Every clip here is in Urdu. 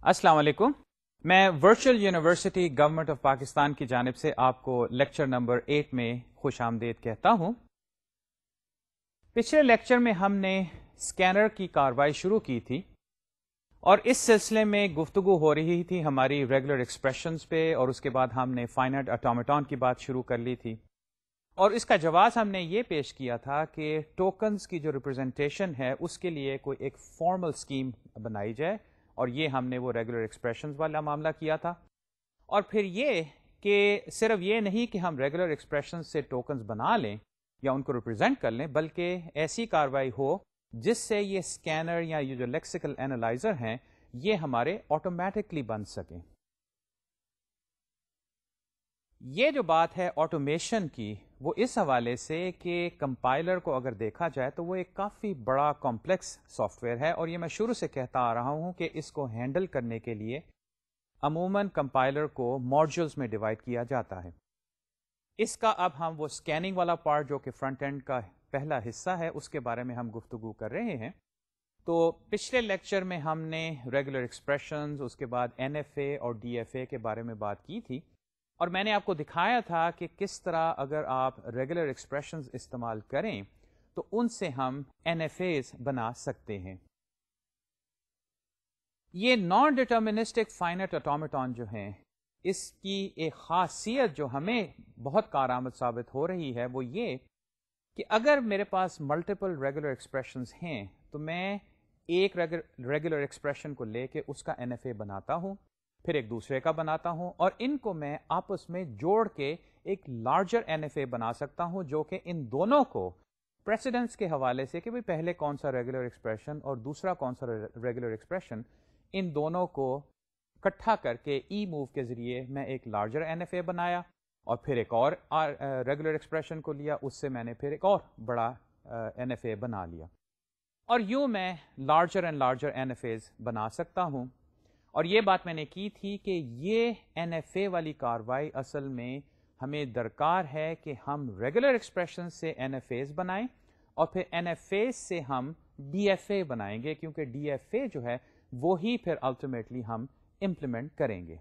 السلام علیکم. میں virtual university government of Pakistan کی جانب سے آپ کو لیکچر نمبر 8 میں خوش آمدید کہتا ہوں. پچھلے لیکچر میں ہم نے اسکینر کی کارروائی شروع کی تھی اور اس سلسلے میں گفتگو ہو رہی تھی ہماری ریگولر ایکسپریشنز پہ، اور اس کے بعد ہم نے فائنائٹ آٹومیٹون کی بات شروع کر لی تھی، اور اس کا جواز ہم نے یہ پیش کیا تھا کہ ٹوکنز کی جو ریپرزنٹیشن ہے اس کے لیے کوئی ایک فارمل اسکیم بنائی جائے، اور یہ ہم نے وہ ریگولر ایکسپریشنز والا معاملہ کیا تھا. اور پھر یہ کہ صرف یہ نہیں کہ ہم ریگولر ایکسپریشنز سے ٹوکنز بنا لیں یا ان کو ریپرزینٹ کر لیں، بلکہ ایسی کاروائی ہو جس سے یہ اسکینر یا یہ جو لیکسیکل اینالائزر ہیں یہ ہمارے آٹومیٹکلی بن سکیں. یہ جو بات ہے آٹومیشن کی، وہ اس حوالے سے کہ کمپائلر کو اگر دیکھا جائے تو وہ ایک کافی بڑا کمپلیکس سافٹ ویئر ہے، اور یہ میں شروع سے کہتا آ رہا ہوں کہ اس کو ہینڈل کرنے کے لیے عموماً کمپائلر کو ماڈیولز میں ڈیوائڈ کیا جاتا ہے. اس کا اب ہم وہ اسکیننگ والا پارٹ جو کہ فرنٹ اینڈ کا پہلا حصہ ہے اس کے بارے میں ہم گفتگو کر رہے ہیں. تو پچھلے لیکچر میں ہم نے ریگولر ایکسپریشنز، اس کے بعد این ایف اے اور ڈی ایف اے کے بارے میں بات کی تھی، اور میں نے آپ کو دکھایا تھا کہ کس طرح اگر آپ ریگولر ایکسپریشنز استعمال کریں تو ان سے ہم این ایف ایز بنا سکتے ہیں. یہ نان ڈٹرمنسٹک فائنائٹ آٹومیٹون جو ہیں، اس کی ایک خاصیت جو ہمیں بہت کارآمد ثابت ہو رہی ہے وہ یہ کہ اگر میرے پاس ملٹیپل ریگولر ایکسپریشنز ہیں تو میں ایک ریگولر ایکسپریشن کو لے کے اس کا این ایف اے بناتا ہوں، پھر ایک دوسرے کا بناتا ہوں، اور ان کو میں آپس میں جوڑ کے ایک لارجر این ایف اے بنا سکتا ہوں جو کہ ان دونوں کو پریسیڈنس کے حوالے سے کہ بھئی پہلے کون سا ریگولر ایکسپریشن اور دوسرا کون سا ریگولر ایکسپریشن، ان دونوں کو اکٹھا کر کے ای موو کے ذریعے میں ایک لارجر این ایف اے بنایا، اور پھر ایک اور ریگولر ایکسپریشن کو لیا، اس سے میں نے پھر ایک اور بڑا این ایف اے بنا لیا، اور یوں میں larger and larger N F ایز بنا سکتا ہوں. اور یہ بات میں نے کی تھی کہ یہ این ایف اے والی کاروائی اصل میں ہمیں درکار ہے کہ ہم ریگولر ایکسپریشن سے این ایف ایز بنائیں، اور پھر این ایف ایز سے ہم ڈی ایف اے بنائیں گے، کیونکہ ڈی ایف اے جو ہے وہی پھر الٹیمیٹلی ہم امپلیمنٹ کریں گے.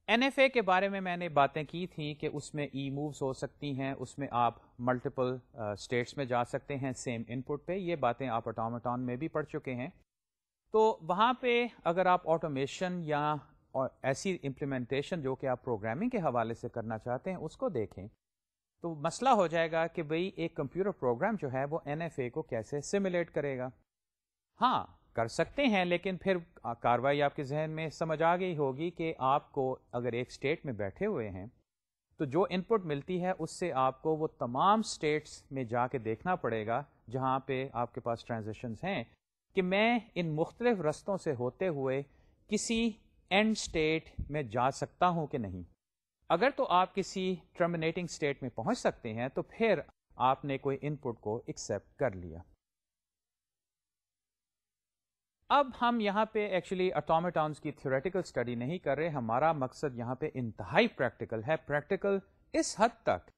این ایف اے کے بارے میں نے باتیں کی تھیں کہ اس میں ای مووز ہو سکتی ہیں، اس میں آپ ملٹیپل اسٹیٹس میں جا سکتے ہیں سیم ان پٹ پہ. یہ باتیں آپ آٹومیٹون میں بھی پڑھ چکے ہیں. تو وہاں پہ اگر آپ آٹومیشن یا ایسی امپلیمنٹیشن جو کہ آپ پروگرامنگ کے حوالے سے کرنا چاہتے ہیں اس کو دیکھیں تو مسئلہ ہو جائے گا کہ بھئی ایک کمپیوٹر پروگرام جو ہے وہ این ایف اے کو کیسے سیمولیٹ کرے گا. ہاں کر سکتے ہیں، لیکن پھر کاروائی آپ کے ذہن میں سمجھ آ گئی ہوگی کہ آپ کو اگر ایک اسٹیٹ میں بیٹھے ہوئے ہیں تو جو ان پٹ ملتی ہے اس سے آپ کو وہ تمام اسٹیٹس میں جا کے دیکھنا پڑے گا جہاں پہ آپ کے پاس ٹرانزیکشنز ہیں کہ میں ان مختلف رستوں سے ہوتے ہوئے کسی اینڈ اسٹیٹ میں جا سکتا ہوں کہ نہیں. اگر تو آپ کسی ٹرمینیٹنگ اسٹیٹ میں پہنچ سکتے ہیں تو پھر آپ نے کوئی ان پٹ کو ایکسیپٹ کر لیا. اب ہم یہاں پہ ایکچولی آٹومیٹونز کی تھیوریٹیکل اسٹڈی نہیں کر رہے، ہمارا مقصد یہاں پہ انتہائی پریکٹیکل ہے. پریکٹیکل اس حد تک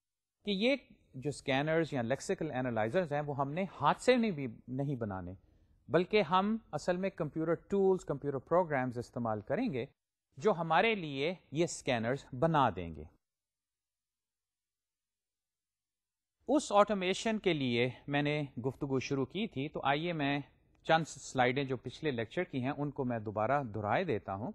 کہ یہ جو اسکینرز یا لیکسیکل اینالائزرز ہیں وہ ہم نے ہاتھ سے نہیں بنانے، بلکہ ہم اصل میں کمپیوٹر ٹولز، کمپیوٹر پروگرامز استعمال کریں گے جو ہمارے لیے یہ اسکینرز بنا دیں گے. اس آٹومیشن کے لیے میں نے گفتگو شروع کی تھی، تو آئیے میں چند سلائیڈیں جو پچھلے لیکچر کی ہیں ان کو میں دوبارہ دہرائے دیتا ہوں،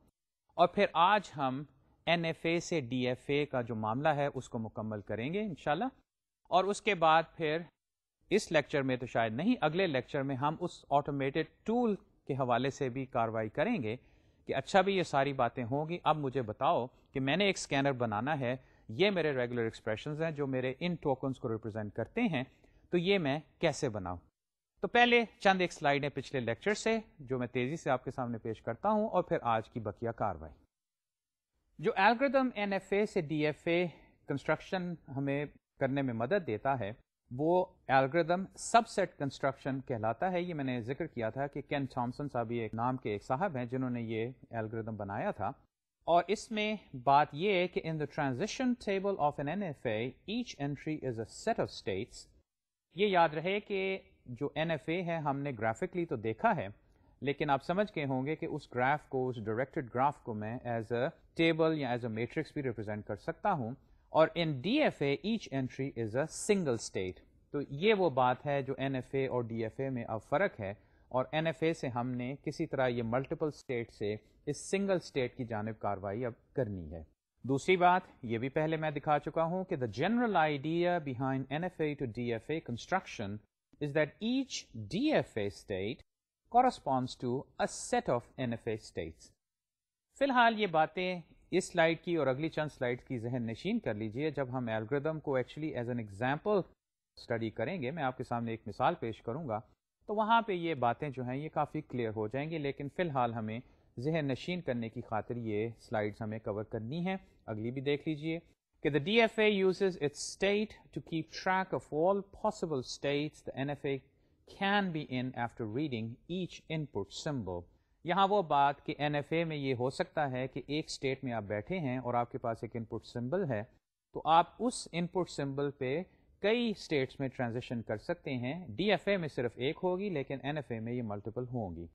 اور پھر آج ہم این ایف اے سے ڈی ایف اے کا جو معاملہ ہے اس کو مکمل کریں گے انشاءاللہ. اور اس کے بعد پھر اس لیکچر میں تو شاید نہیں، اگلے لیکچر میں ہم اس آٹومیٹڈ ٹول کے حوالے سے بھی کاروائی کریں گے کہ اچھا بھی یہ ساری باتیں ہوں گی، اب مجھے بتاؤ کہ میں نے ایک اسکینر بنانا ہے، یہ میرے ریگولر ایکسپریشنز ہیں جو میرے ان ٹوکنز کو ریپرزینٹ کرتے ہیں، تو یہ میں کیسے بناؤں. تو پہلے چند ایک سلائیڈیں پچھلے لیکچر سے جو میں تیزی سے آپ کے سامنے پیش کرتا ہوں، اور پھر آج کی بقیہ کاروائی. جو الگوریتم این ایف اے سے ڈی ایف اے کنسٹرکشن ہمیں کرنے میں مدد دیتا ہے وہ الگوریتم سب سیٹ کنسٹرکشن کہلاتا ہے. یہ میں نے ذکر کیا تھا کہ کین تھامسن صاحب ایک نام کے ایک صاحب ہیں جنہوں نے یہ الگوریتم بنایا تھا، اور اس میں بات یہ ہے کہ in the transition table of N F A each entry is a set of states. یہ یاد رہے کہ جو این ایف اے ہے ہم نے گرافکلی تو دیکھا ہے، لیکن آپ سمجھ گئے ہوں گے کہ اس گراف کو, اس ڈائریکٹڈ گراف کو میں ایز اے ٹیبل یا ایز اے میٹرکس بھی ریپرزینٹ کر سکتا ہوں. اور in D F A each entry is a single state. تو یہ وہ بات ہے جو این ایف اے اور ڈی ایف اے میں اب فرق ہے, اور این ایف اے سے ہم نے کسی طرح یہ ملٹیپل اسٹیٹ سے اس سنگل اسٹیٹ کی جانب کاروائی اب کرنی ہے. دوسری بات یہ بھی پہلے میں دکھا چکا ہوں کہ the general idea behind N F A to D F A construction is that H D F A state corresponds to a set of NFA states. فی الحال یہ باتیں اس سلائیڈ کی اور اگلی چند سلائیڈ کی ذہن نشین کر لیجئے. جب ہم الگوریدم کو actually as an example study کریں گے, میں آپ کے سامنے ایک مثال پیش کروں گا, تو وہاں پہ یہ باتیں جو ہیں یہ کافی کلیئر ہو جائیں گی. لیکن فی الحال ہمیں ذہن نشین کرنے کی خاطر یہ سلائیڈز ہمیں کور کرنی ہیں. اگلی بھی دیکھ لیجئے کہ the DFA uses its state to keep track of all possible states the NFA can be in after reading each input symbol. یہاں وہ بات کہ این ایف اے میں یہ ہو سکتا ہے کہ ایک اسٹیٹ میں آپ بیٹھے ہیں اور آپ کے پاس ایک ان پٹ سمبل ہے, تو آپ اس ان پٹ سمبل پہ کئی اسٹیٹس میں ٹرانزیشن کر سکتے ہیں. ڈی ایف اے میں صرف ایک ہوگی, لیکن این ایف اے میں یہ ملٹیپل ہوں گی.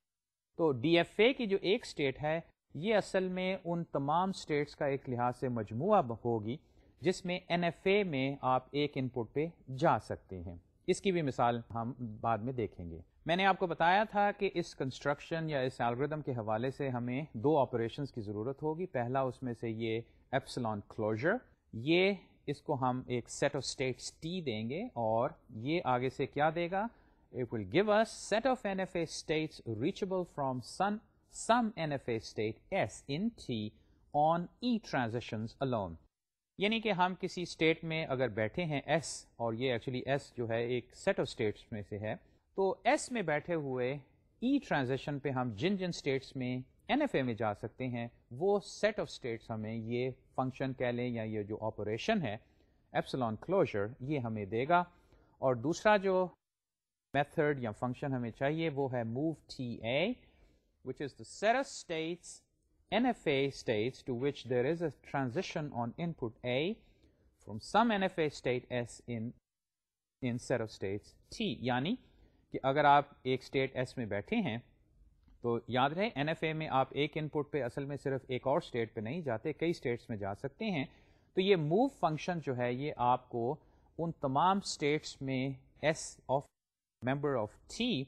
تو ڈی ایف اے کی جو ایک اسٹیٹ ہے یہ اصل میں ان تمام اسٹیٹس کا ایک لحاظ سے مجموعہ ہوگی جس میں این ایف اے میں آپ ایک ان پٹ پہ جا سکتے ہیں. اس کی بھی مثال ہم بعد میں دیکھیں گے. میں نے آپ کو بتایا تھا کہ اس کنسٹرکشن یا اس الگوریدم کے حوالے سے ہمیں دو آپریشنز کی ضرورت ہوگی. پہلا اس میں سے یہ ایپسلون کلوجر, یہ اس کو ہم ایک سیٹ آف اسٹیٹس ٹی دیں گے, اور یہ آگے سے کیا دے گا, it will give us set of N F A states reachable from some N F A state S in T on E transitions alone. یعنی کہ ہم کسی اسٹیٹ میں اگر بیٹھے ہیں ایس, اور یہ ایکچولی ایس جو ہے ایک سیٹ آف اسٹیٹس میں سے ہے, تو ایس میں بیٹھے ہوئے ای ٹرانزیشن پہ ہم جن جن اسٹیٹس میں این ایف اے میں جا سکتے ہیں وہ سیٹ آف اسٹیٹس ہمیں یہ فنکشن کہہ لیں یا یہ جو آپریشن ہے ایپسلون کلوجر یہ ہمیں دے گا. اور دوسرا جو میتھڈ یا فنکشن ہمیں چاہیے وہ ہے move T A, which is the set of states NFA states to which there is a transition on input A from some NFA state S in set of states T. یعنی کہ اگر آپ ایک اسٹیٹ ایس میں بیٹھے ہیں تو یاد رہے این ایف اے میں آپ ایک ان پٹ پہ اصل میں صرف ایک اور اسٹیٹ پہ نہیں جاتے, کئی اسٹیٹس میں جا سکتے ہیں. تو یہ موو فنکشن جو ہے یہ آپ کو ان تمام اسٹیٹس میں S of member of T,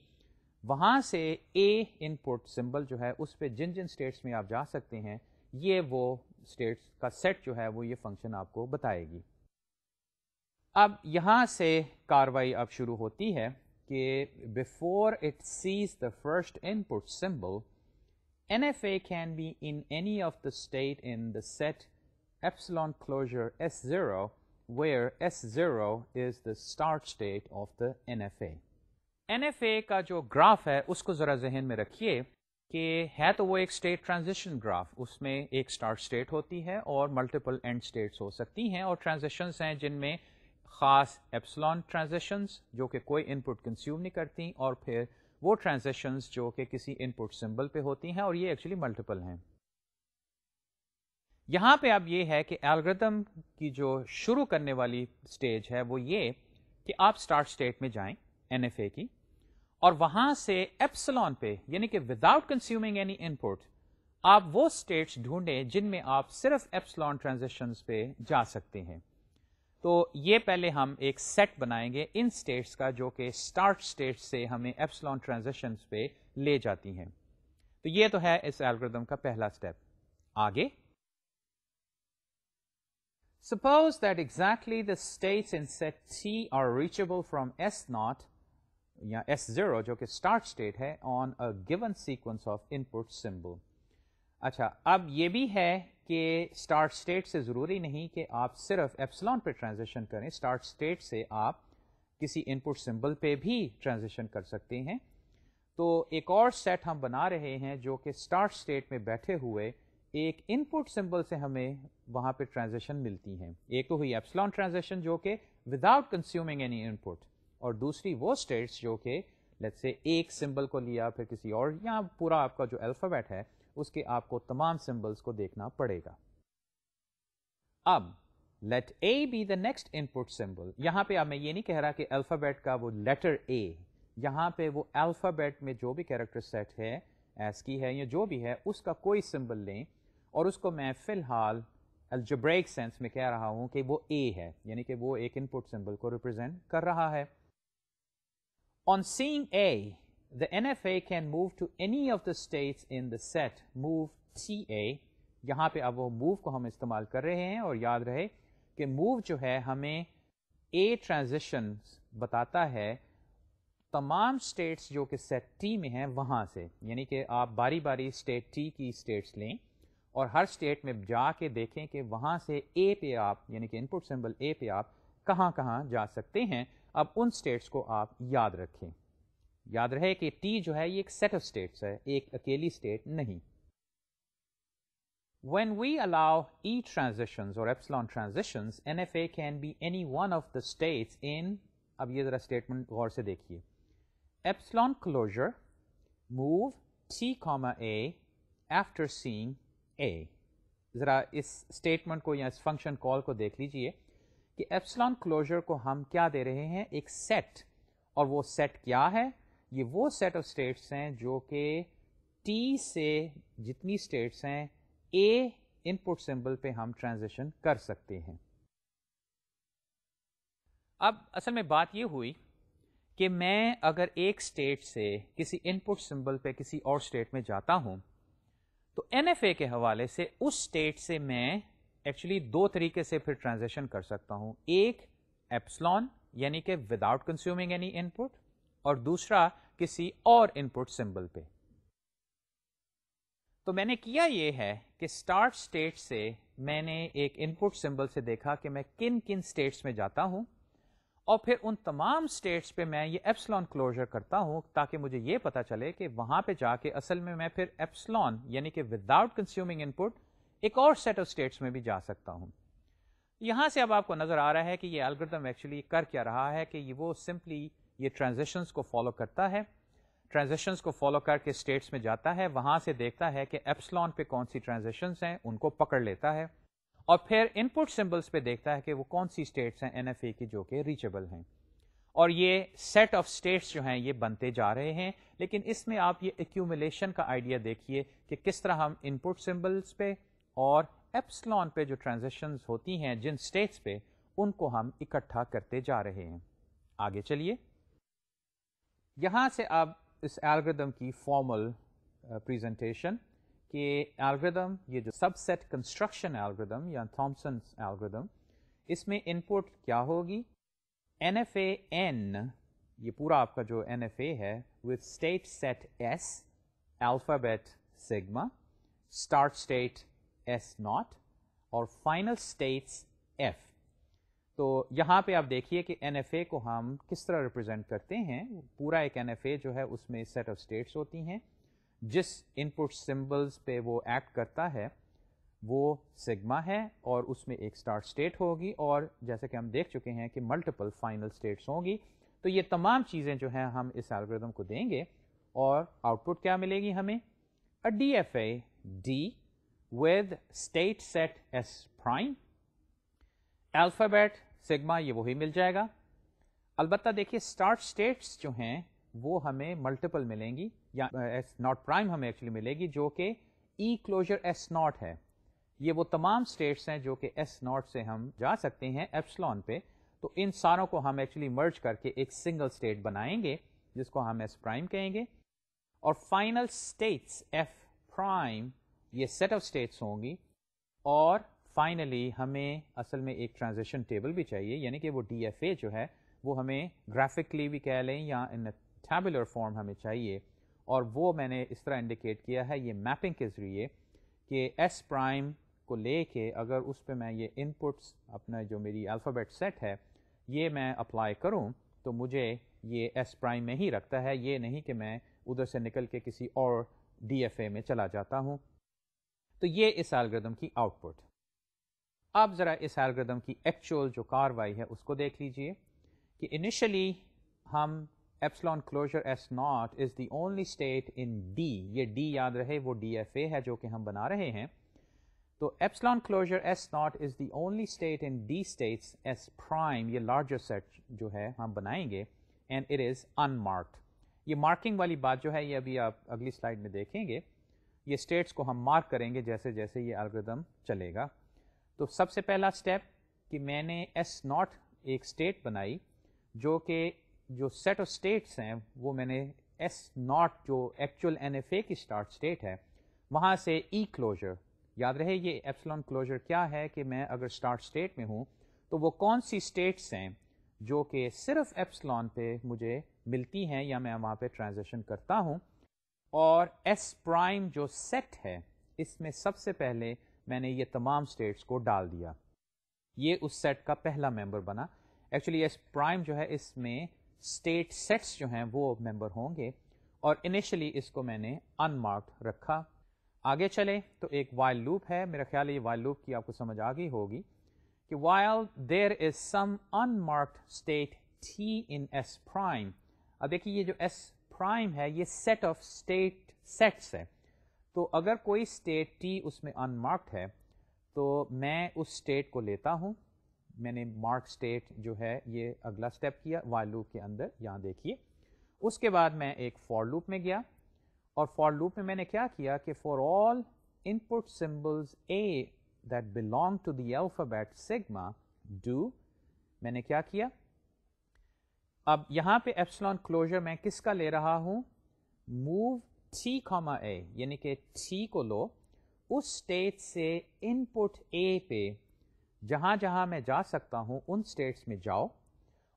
وہاں سے اے ان پٹ سمبل جو ہے اس پہ جن جن اسٹیٹس میں آپ جا سکتے ہیں یہ وہ اسٹیٹس کا سیٹ جو ہے وہ یہ فنکشن آپ کو بتائے گی. اب یہاں سے کاروائی اب شروع ہوتی ہے کہ before it sees the first input symbol, NFA can be in any of the state in the set epsilon closure S0, where S0 is the start state of the NFA. NFA کا جو گراف ہے اس کو ذرا ذہن میں رکھیے کہ ہے تو وہ ایک اسٹیٹ ٹرانزیشن گراف, اس میں ایک اسٹارٹ اسٹیٹ ہوتی ہے اور ملٹیپل اینڈ اسٹیٹس ہو سکتی ہیں, اور ٹرانزیشنز ہیں جن میں خاص ایپسلون ٹرانزیشنز جو کہ کوئی ان پٹ کنزیوم نہیں کرتی, اور پھر وہ ٹرانزیشنز جو کہ کسی ان پٹ سمبل پہ ہوتی ہیں, اور یہ ایکچولی ملٹیپل ہیں. یہاں پہ اب یہ ہے کہ الگوریدم کی جو شروع کرنے والی اسٹیج ہے وہ یہ کہ آپ اسٹارٹ اسٹیٹ میں جائیں این ایف اے کی, اور وہاں سے ایپسلون پہ یعنی کہ وداؤٹ کنزیومنگ اینی ان پٹ آپ وہ اسٹیٹس ڈھونڈیں جن میں آپ صرف ایپسلون ٹرانزیکشنز پہ جا سکتے ہیں. تو یہ پہلے ہم ایک سیٹ بنائیں گے ان اسٹیٹس کا جو کہ اسٹارٹ اسٹیٹ سے ہمیں ایپسلون ٹرانزیکشنز پہ لے جاتی ہیں. تو یہ تو ہے اس الگوریدم کا پہلا اسٹیپ. آگے suppose that exactly the states in set T are reachable from S0 یا S0 جو کہ اسٹارٹ اسٹیٹ ہے on a given sequence of input symbol. اچھا, اب یہ بھی ہے کہ اسٹارٹ اسٹیٹ سے ضروری نہیں کہ آپ صرف ایپسلون پہ ٹرانزیشن کریں, اسٹارٹ اسٹیٹ سے آپ کسی ان پٹ سمبل پہ بھی ٹرانزیشن کر سکتے ہیں. تو ایک اور سیٹ ہم بنا رہے ہیں جو کہ اسٹارٹ اسٹیٹ میں بیٹھے ہوئے ایک ان پٹ سمبل سے ہمیں وہاں پہ ٹرانزیشن ملتی ہیں. ایک تو ہوئی ایپسلون ٹرانزیشن جو کہ وداؤٹ کنزیومنگ اینی ان پٹ, اور دوسری وہ اسٹیٹس جو کہ لیٹس سے ایک سمبل کو لیا پھر کسی اور, یا پورا آپ کا جو الفابیٹ ہے اس کے آپ کو تمام سمبلس کو دیکھنا پڑے گا. اب let a be the next input symbol. یہاں پہ اب میں یہ نہیں کہہ رہا کہ الفابیٹ کا وہ لیٹر اے, یہاں پہ وہ الفابیٹ میں جو بھی کیریکٹر سیٹ ہے ایس کی ہے یا جو بھی ہے اس کا کوئی سمبل لیں اور اس کو میں فی الحال الجبریک سینس میں کہہ رہا ہوں کہ وہ اے ہے، یعنی کہ وہ ایک ان پٹ سمبل کو ریپرزینٹ کر رہا ہے. On seeing A, the NFA can move to any of the states in the set move TA. یہاں پہ اب وہ move کو ہم استعمال کر رہے ہیں اور یاد رہے کہ move جو ہے ہمیں A ٹرانزیشن بتاتا ہے تمام اسٹیٹس جو کہ سیٹ ٹی میں ہیں وہاں سے، یعنی کہ آپ باری باری اسٹیٹ ٹی کی اسٹیٹس لیں اور ہر اسٹیٹ میں جا کے دیکھیں کہ وہاں سے اے پہ آپ یعنی کہ ان پٹ سمبل اے پہ آپ کہاں کہاں جا سکتے ہیں. اب ان اسٹیٹس کو آپ یاد رکھیں. یاد رہے کہ ٹی جو ہے یہ ایک سیٹ آف اسٹیٹس ہے، ایک اکیلی اسٹیٹ نہیں. When we allow E transitions or epsilon transitions, NFA can be any one of the states in، اب یہ ذرا اسٹیٹمنٹ غور سے دیکھیے، epsilon closure move T, A after seeing A. ذرا اس اسٹیٹمنٹ کو یا اس فنکشن کال کو دیکھ لیجئے کہ ایپسلون کلوجر کو ہم کیا دے رہے ہیں، ایک سیٹ، اور وہ سیٹ کیا ہے، یہ وہ سیٹ آف اسٹیٹس ہیں جو کہ ٹی سے جتنی اسٹیٹس ہیں اے ان پٹ سمبل پہ ہم ٹرانزیشن کر سکتے ہیں. اب اصل میں بات یہ ہوئی کہ میں اگر ایک اسٹیٹ سے کسی ان پٹ سمبل پہ کسی اور اسٹیٹ میں جاتا ہوں تو این ایف اے کے حوالے سے اس اسٹیٹ سے میں ایکچولی دو طریقے سے پھر ٹرانزیکشن کر سکتا ہوں. ایک ایپسلون یعنی کہ وداؤٹ کنزیومنگ اینی ان پٹ، اور دوسرا کسی اور ان پٹ سمبل پہ. تو میں نے کیا یہ ہے کہ اسٹارٹ اسٹیٹ سے میں نے ایک ان پٹ سمبل سے دیکھا کہ میں کن کن اسٹیٹس میں جاتا ہوں، اور پھر ان تمام اسٹیٹس پہ میں یہ ایپسلون کلوزر کرتا ہوں تاکہ مجھے یہ پتا چلے کہ وہاں پہ جا کے اصل میں پھر ایپسلون یعنی کہ وداؤٹ کنزیومنگ ان پٹ ایک اور سیٹ آف اسٹیٹس میں بھی جا سکتا ہوں. یہاں سے اب آپ کو نظر آ رہا ہے کہ یہ الگوریتم ایکچولی کر کیا رہا ہے کہ وہ سمپلی یہ ٹرانزیکشنز کو فالو کرتا ہے، ٹرانزیکشنز کو فالو کر کے اسٹیٹس میں جاتا ہے، وہاں سے دیکھتا ہے کہ ایپسلون پہ کون سی ٹرانزیکشنز ہیں، ان کو پکڑ لیتا ہے، اور پھر ان پٹ سمبلس پہ دیکھتا ہے کہ وہ کون سی اسٹیٹس ہیں این ایف اے کی جو کہ ریچیبل ہیں. اور یہ سیٹ آف اسٹیٹس جو ہیں یہ بنتے جا رہے ہیں. لیکن اس میں آپ یہ ایکیومولیشن کا آئیڈیا دیکھیے کہ کس طرح ہم ان پٹ سمبلس پہ اور ایپسلون پہ جو ٹرانزیکشنز ہوتی ہیں جن اسٹیٹس پہ، ان کو ہم اکٹھا کرتے جا رہے ہیں. آگے چلیے، یہاں سے اب اس الگوریتم کی فارمل پریزنٹیشن کہ الگوریتم یہ جو سب سیٹ کنسٹرکشن الگوریتم یا تھامسنس الگوریتم، اس میں ان پٹ کیا ہوگی، این ایف اے این، یہ پورا آپ کا جو این ایف اے ہے with state set S, alphabet sigma, start state S naught, اور فائنل اسٹیٹس ایف. تو یہاں پہ آپ دیکھیے کہ این ایف اے کو ہم کس طرح ریپرزینٹ کرتے ہیں. پورا ایک این ایف اے جو ہے اس میں سیٹ آف اسٹیٹس ہوتی ہیں، جس ان پٹ سمبلس پہ وہ ایکٹ کرتا ہے وہ سگما ہے، اور اس میں ایک اسٹارٹ اسٹیٹ ہوگی، اور جیسے کہ ہم دیکھ چکے ہیں کہ ملٹیپل فائنل اسٹیٹس ہوں گی. تو یہ تمام چیزیں جو ہیں ہم اس الگوریتم کو دیں گے، اور آؤٹ پٹ کیا ملے گی ہمیں، D F A D with state set S prime, alphabet sigma یہ وہی مل جائے گا. البتہ دیکھیے اسٹارٹ اسٹیٹس جو ہیں وہ ہمیں ملٹیپل ملیں گی، یا ایس ناٹ پرائم ہمیں ایکچولی ملے گی جو کہ ای کلوجر ایس ناٹ ہے. یہ وہ تمام اسٹیٹس ہیں جو کہ ایس ناٹ سے ہم جا سکتے ہیں ایپسلون پہ. تو ان ساروں کو ہم ایکچولی مرج کر کے ایک سنگل اسٹیٹ بنائیں گے جس کو ہم ایس پرائم کہیں گے، اور فائنل اسٹیٹس ایف پرائم یہ سیٹ آف اسٹیٹس ہوں گی. اور فائنلی ہمیں اصل میں ایک ٹرانزیکشن ٹیبل بھی چاہیے، یعنی کہ وہ ڈی ایف اے جو ہے وہ ہمیں گرافکلی بھی کہہ لیں یا ان ٹیبولر فارم ہمیں چاہیے. اور وہ میں نے اس طرح انڈیکیٹ کیا ہے یہ میپنگ کے ذریعے کہ ایس پرائم کو لے کے اگر اس پہ میں یہ ان پٹس اپنا جو میری الفابیٹ سیٹ ہے یہ میں اپلائی کروں تو مجھے یہ ایس پرائم میں ہی رکھتا ہے، یہ نہیں کہ میں ادھر سے نکل کے کسی اور ڈی ایف اے میں چلا جاتا ہوں. تو یہ اس الگوریتم کی آؤٹ پٹ. اب ذرا اس الگوریتم کی ایکچوئل جو کاروائی ہے اس کو دیکھ لیجئے کہ انیشلی ہم epsilon closure S naught is the only state in D, یہ ڈی یاد رہے وہ ڈی ایف اے ہے جو کہ ہم بنا رہے ہیں. تو epsilon closure S naught is the only state in D states S prime, یہ لارجر سیٹ جو ہے ہم بنائیں گے، and it is unmarked. یہ مارکنگ والی بات جو ہے یہ ابھی آپ اگلی سلائڈ میں دیکھیں گے. یہ اسٹیٹس کو ہم مارک کریں گے جیسے جیسے یہ الگوریدم چلے گا. تو سب سے پہلا اسٹیپ کہ میں نے ایس ناٹ ایک اسٹیٹ بنائی جو کہ جو سیٹ آف اسٹیٹس ہیں وہ میں نے ایس ناٹ جو ایکچوئل این ایف اے کی اسٹارٹ اسٹیٹ ہے وہاں سے ای کلوجر. یاد رہے یہ ایپسلون کلوجر کیا ہے کہ میں اگر اسٹارٹ اسٹیٹ میں ہوں تو وہ کون سی اسٹیٹس ہیں جو کہ صرف ایپسلون پہ مجھے ملتی ہیں یا میں وہاں پہ ٹرانزیکشن کرتا ہوں. اور ایس پرائم جو سیٹ ہے اس میں سب سے پہلے میں نے یہ تمام اسٹیٹس کو ڈال دیا. یہ اس سیٹ کا پہلا ممبر بنا. ایکچولی ایس پرائم جو ہے اس میں اسٹیٹ سیٹس جو ہیں وہ ممبر ہوں گے اور انیشلی اس کو میں نے ان مارکڈ رکھا. آگے چلے تو ایک وائل لوپ ہے. میرا خیال ہے یہ وائل لوپ کی آپ کو سمجھ آ گئی ہوگی کہ while there is some unmarked state t in s prime. اب دیکھیے یہ جو s prime ہے یہ set of state sets ہے. تو اگر کوئی state t اس میں unmarked ہے تو میں اس state کو لیتا ہوں. میں نے marked state جو ہے یہ اگلا step کیا while loop کے اندر, یہاں دیکھیے. اس کے بعد میں ایک for loop میں گیا اور for loop میں نے کیا کیا کہ for all input symbols a that belong to the alphabet sigma do. میں نے کیا کیا, اب یہاں پہ ایپسلون کلوجر میں کس کا لے رہا ہوں, move t, a یعنی کہ t کو لو اس اسٹیٹ سے ان پٹ a پہ جہاں جہاں میں جا سکتا ہوں ان اسٹیٹس میں جاؤ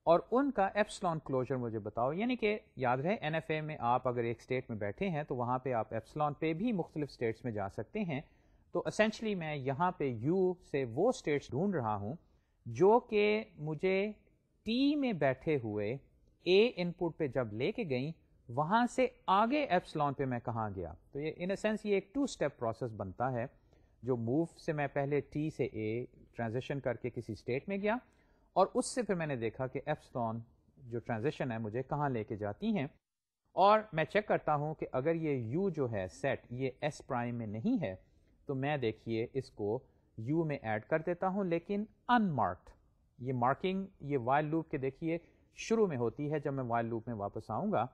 اور ان کا ایپسلون کلوجر مجھے بتاؤ. یعنی کہ یاد رہے این ایف اے میں آپ اگر ایک اسٹیٹ میں بیٹھے ہیں تو وہاں پہ آپ ایپسلون پہ بھی مختلف اسٹیٹس میں جا سکتے ہیں. تو اسینشلی میں یہاں پہ یو سے وہ اسٹیٹس ڈھونڈ رہا ہوں جو کہ مجھے ٹی میں بیٹھے ہوئے اے ان پٹ پہ جب لے کے گئیں وہاں سے آگے ایپسلون پہ میں کہاں گیا. تو یہ ان اے سینس یہ ایک 2 اسٹیپ پروسیس بنتا ہے. جو موو سے میں پہلے ٹی سے اے ٹرانزیشن کر کے کسی اسٹیٹ میں گیا اور اس سے پھر میں نے دیکھا کہ ایپسلون جو ٹرانزیشن ہے مجھے کہاں لے کے جاتی ہیں. اور میں چیک کرتا ہوں کہ اگر یہ یو جو ہے سیٹ یہ ایس پرائم میں نہیں ہے تو میں دیکھیے اس کو یو میں ایڈ کر دیتا ہوں لیکن ان مارکڈ. یہ مارکنگ یہ وائل لوپ کے دیکھیے شروع میں ہوتی ہے جب میں وائل لوپ میں واپس آؤں گا.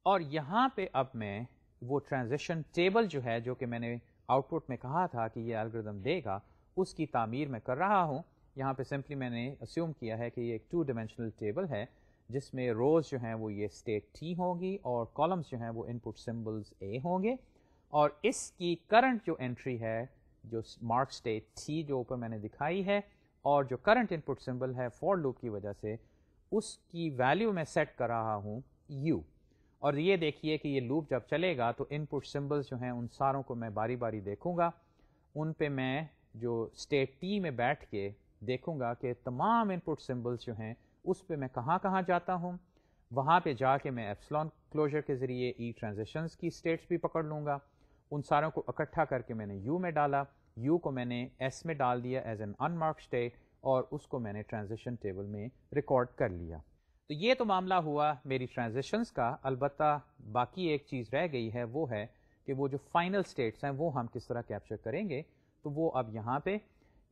اور یہاں پہ اب میں وہ ٹرانزیشن ٹیبل جو ہے جو کہ میں نے آؤٹ پٹ میں کہا تھا کہ یہ الگوریدم دے گا اس کی تعمیر میں کر رہا ہوں. یہاں پہ سمپلی میں نے اسیوم کیا ہے کہ یہ ایک 2 ڈائمینشنل ٹیبل ہے جس میں روز جو ہیں وہ یہ اسٹیٹ ٹی ہوں گی اور کالمس جو ہیں وہ ان پٹ سمبلز اے ہوں گے. اور اس کی کرنٹ جو انٹری ہے جو مارک اسٹیٹ تھی جو اوپر میں نے دکھائی ہے اور جو کرنٹ ان پٹ سمبل ہے فور لوپ کی وجہ سے اس کی ویلیو میں سیٹ کر رہا ہوں یو. اور یہ دیکھیے کہ یہ لوپ جب چلے گا تو ان پٹ سمبلس جو ہیں ان ساروں کو میں باری باری دیکھوں گا. ان پہ میں جو اسٹیٹ ٹی میں بیٹھ کے دیکھوں گا کہ تمام ان پٹ سمبلس جو ہیں اس پہ میں کہاں کہاں جاتا ہوں. وہاں پہ جا کے میں ایپسلون کلوجر کے ذریعے ای ٹرانزیکشنز کی اسٹیٹس بھی پکڑ لوں گا. ان ساروں کو اکٹھا کر کے میں نے یو میں ڈالا, یو کو میں نے ایس میں ڈال دیا as an in mark state اور اس کو میں نے ٹرانزیشن ٹیبل میں ریکارڈ کر لیا. تو یہ تو معاملہ ہوا میری ٹرانزیکشنز کا. البتہ باقی ایک چیز رہ گئی ہے وہ ہے کہ وہ جو فائنل اسٹیٹس ہیں وہ ہم کس طرح کیپچر کریں گے. تو وہ اب یہاں پہ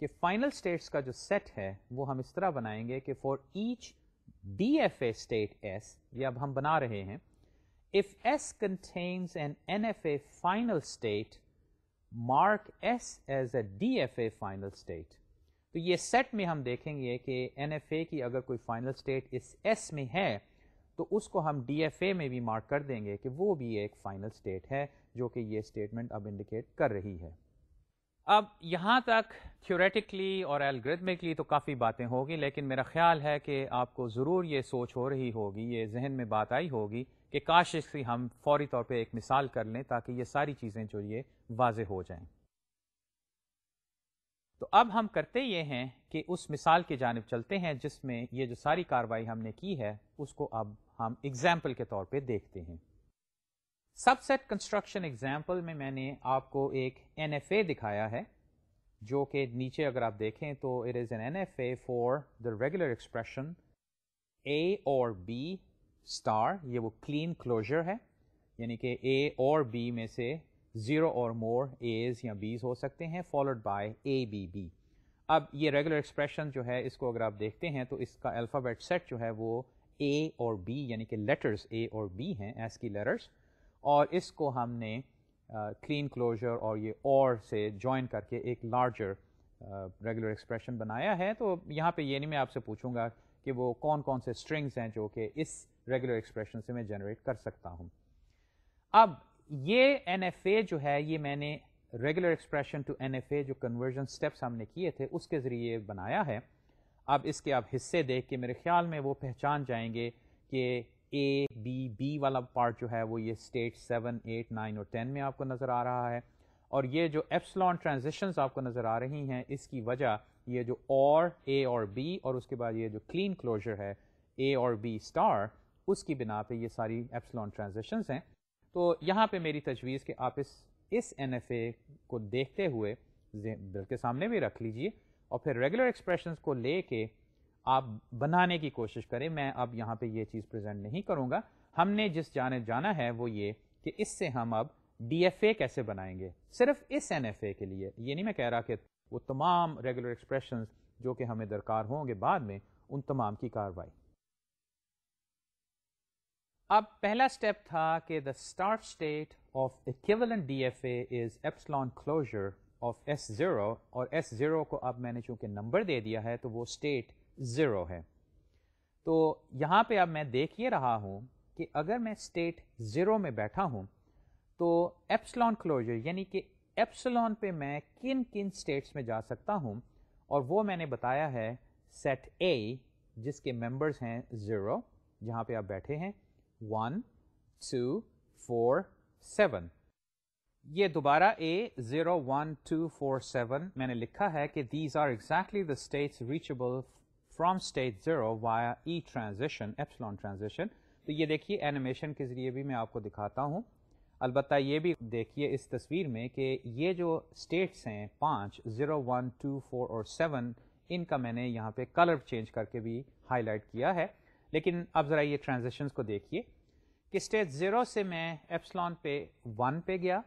کہ فائنل اسٹیٹس کا جو سیٹ ہے وہ ہم اس طرح بنائیں گے کہ for H D F A state S, یہ اب ہم بنا رہے ہیں, if S contains an NFA final state, mark S as a DFA final state. تو یہ سیٹ میں ہم دیکھیں گے کہ NFA کی اگر کوئی فائنل اسٹیٹ اس S میں ہے تو اس کو ہم DFA میں بھی مارک کر دیں گے کہ وہ بھی ایک فائنل اسٹیٹ ہے جو کہ یہ اسٹیٹمنٹ اب انڈیکیٹ کر رہی ہے. اب یہاں تک تھیوریٹکلی اور الگوریتمکلی تو کافی باتیں ہوگی, لیکن میرا خیال ہے کہ آپ کو ضرور یہ سوچ ہو رہی ہوگی, یہ ذہن میں بات آئی ہوگی کہ کاش اس کی ہم فوری طور پہ ایک مثال کر لیں تاکہ یہ ساری چیزیں جو یہ واضح ہو جائیں. تو اب ہم کرتے یہ ہیں کہ اس مثال کی جانب چلتے ہیں جس میں یہ جو ساری کاروائی ہم نے کی ہے اس کو اب ہم ایگزامپل کے طور پہ دیکھتے ہیں. سب سیٹ کنسٹرکشن ایگزامپل میں نے آپ کو ایک این ایف اے دکھایا ہے جو کہ نیچے اگر آپ دیکھیں تو it is an N F A for the regular expression A اور بی اسٹار. یہ وہ کلین کلوجر ہے, یعنی کہ اے اور بی میں سے 0 اور مور اےز یا بیز ہو سکتے ہیں followed by a b b. اب یہ ریگولر ایکسپریشن جو ہے اس کو اگر آپ دیکھتے ہیں تو اس کا الفابیٹ سیٹ جو ہے وہ اے اور بی یعنی کہ لیٹرز اے اور بی ہیں ایس کی لیٹرز، اور اس کو ہم نے کلین کلوجر اور یہ اور سے جوائن کر کے ایک لارجر ریگولر ایکسپریشن بنایا ہے. تو یہاں پہ یہ نہیں میں آپ سے پوچھوں گا کہ وہ کون کون سے اسٹرنگس ہیں جو کہ اس ریگولر ایکسپریشن سے میں جنریٹ کر سکتا ہوں. اب یہ این ایف اے جو ہے یہ میں نے regular expression to N F A جو کنورژن اسٹیپس ہم نے کیے تھے اس کے ذریعے بنایا ہے. اب اس کے آپ حصے دیکھ کے میرے خیال میں وہ پہچان جائیں گے کہ اے بی والا پارٹ جو ہے وہ یہ اسٹیٹ 7 8 9 اور 10 میں آپ کو نظر آ رہا ہے، اور یہ جو ایپسلون ٹرانزیشنز آپ کو نظر آ رہی ہیں اس کی وجہ یہ جو اور اے اور بی اور اس کے بعد یہ جو کلین کلوجر ہے اے اور بی اسٹار، اس کی بنا پہ یہ ساری ایپسلون ٹرانزیشنز ہیں. تو یہاں پہ میری تجویز کہ آپ اس این ایف اے کو دیکھتے ہوئے دل کے سامنے بھی رکھ لیجئے اور پھر ریگولر ایکسپریشنز کو لے کے آپ بنانے کی کوشش کریں. میں اب یہاں پہ یہ چیز پریزنٹ نہیں کروں گا. ہم نے جس جانب جانا ہے وہ یہ کہ اس سے ہم اب ڈی ایف اے کیسے بنائیں گے صرف اس این ایف اے کے لیے. یہ نہیں میں کہہ رہا کہ وہ تمام ریگولر ایکسپریشنز جو کہ ہمیں درکار ہوں گے بعد میں ان تمام کی کاروائی. اب پہلا سٹیپ تھا کہ the start state of equivalent DFA is epsilon closure of S0 اور S0 کو اب میں نے چونکہ نمبر دے دیا ہے تو وہ اسٹیٹ 0 ہے. تو یہاں پہ اب میں دیکھ یہ رہا ہوں کہ اگر میں اسٹیٹ 0 میں بیٹھا ہوں تو ایپسلون کلوجر یعنی کہ ایپسلون پہ میں کن کن اسٹیٹس میں جا سکتا ہوں، اور وہ میں نے بتایا ہے سیٹ اے جس کے ممبرز ہیں 0 جہاں پہ آپ بیٹھے ہیں 1 2 4 7. یہ دوبارہ A 0 1 2 4 7 میں نے لکھا ہے کہ these are exactly the states reachable from state 0 via E transition epsilon transition. تو یہ دیکھیے اینیمیشن کے ذریعے بھی میں آپ کو دکھاتا ہوں. البتہ یہ بھی دیکھیے اس تصویر میں کہ یہ جو اسٹیٹس ہیں 5 0 1 2 4 اور 7 ان کا میں نے یہاں پہ کلر چینج کر کے بھی ہائی لائٹ کیا ہے. لیکن اب ذرا یہ ٹرانزیشنز کو دیکھیے کہ اسٹیٹ 0 سے میں ایپسلون پہ 1 پہ گیا،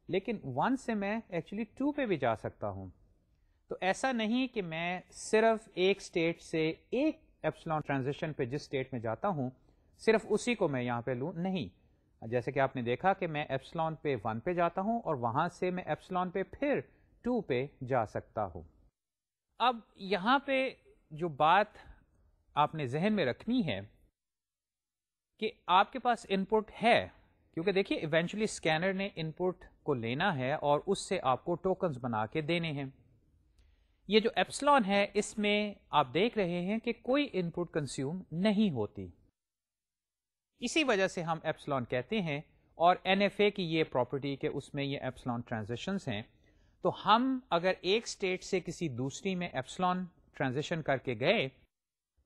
لیکن 1 سے میں ایکچولی 2 پہ بھی جا سکتا ہوں. تو ایسا نہیں کہ میں صرف ایک اسٹیٹ سے ایک ایپسلون ٹرانزیشن پہ جس اسٹیٹ میں جاتا ہوں صرف اسی کو میں یہاں پہ لوں، نہیں. جیسے کہ آپ نے دیکھا کہ میں ایپسلون پہ 1 پہ جاتا ہوں اور وہاں سے میں ایپسلون پہ پھر 2 پہ جا سکتا ہوں. اب یہاں پہ جو بات آپ نے ذہن میں رکھنی ہے کہ آپ کے پاس ان پٹ ہے، کیونکہ دیکھیے ایونچولی اسکینر نے ان پٹ کو لینا ہے اور اس سے آپ کو ٹوکنز بنا کے دینے ہیں. یہ جو ایپسلون ہے اس میں آپ دیکھ رہے ہیں کہ کوئی ان پٹ کنزیوم نہیں ہوتی، اسی وجہ سے ہم ایپسلون کہتے ہیں. اور این ایف اے کی یہ پراپرٹی کہ اس میں یہ ایپسلون ٹرانزیشنز ہیں، تو ہم اگر ایک اسٹیٹ سے کسی دوسری میں ایپسلون ٹرانزیشن کر کے گئے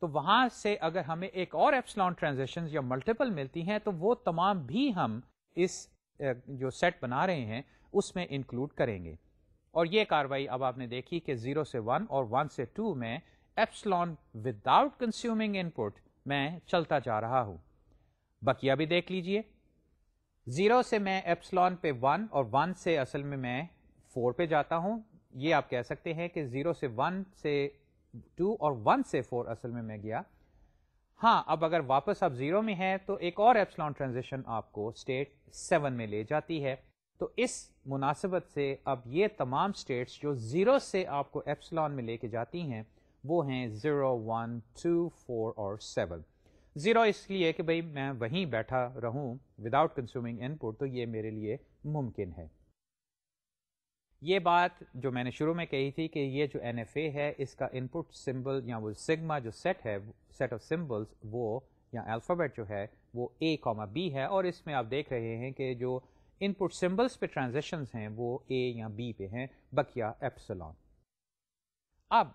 تو وہاں سے اگر ہمیں ایک اور ایپسلون ٹرانزیکشن یا ملٹیپل ملتی ہیں تو وہ تمام بھی ہم اس جو سیٹ بنا رہے ہیں اس میں انکلوڈ کریں گے. اور یہ کاروائی اب آپ نے دیکھی کہ 0 سے 1 اور 1 سے 2 میں ایپسلون وداؤٹ کنزیومنگ ان پٹ میں چلتا جا رہا ہوں. بقیہ بھی دیکھ لیجئے، 0 سے میں ایپسلون پہ 1 اور 1 سے اصل میں 4 پہ جاتا ہوں. یہ آپ کہہ سکتے ہیں کہ 0 سے 1 سے 2 اور 1 سے 4 اصل میں گیا. ہاں اب اگر واپس آپ 0 میں ہے تو ایک اور ایپسلون ٹرانزیشن آپ کو اسٹیٹ 7 میں لے جاتی ہے. تو اس مناسبت سے اب یہ تمام اسٹیٹس جو 0 سے آپ کو ایپسلون میں لے کے جاتی ہیں وہ ہیں 0 1 2 4 اور 7. 0 اس لیے کہ بھئی میں وہیں بیٹھا رہوں وداؤٹ کنزیومنگ ان پٹ، تو یہ میرے لیے ممکن ہے. یہ بات جو میں نے شروع میں کہی تھی کہ یہ جو این ایف اے ہے اس کا ان پٹ سمبل یا وہ سگما جو سیٹ ہے سیٹ آف سمبلز وہ یا الفابیٹ جو ہے وہ اے کاما بی ہے، اور اس میں آپ دیکھ رہے ہیں کہ جو ان پٹ سمبلز پہ ٹرانزیکشنز ہیں وہ اے یا بی پہ ہیں، بقیہ ایپسلون. اب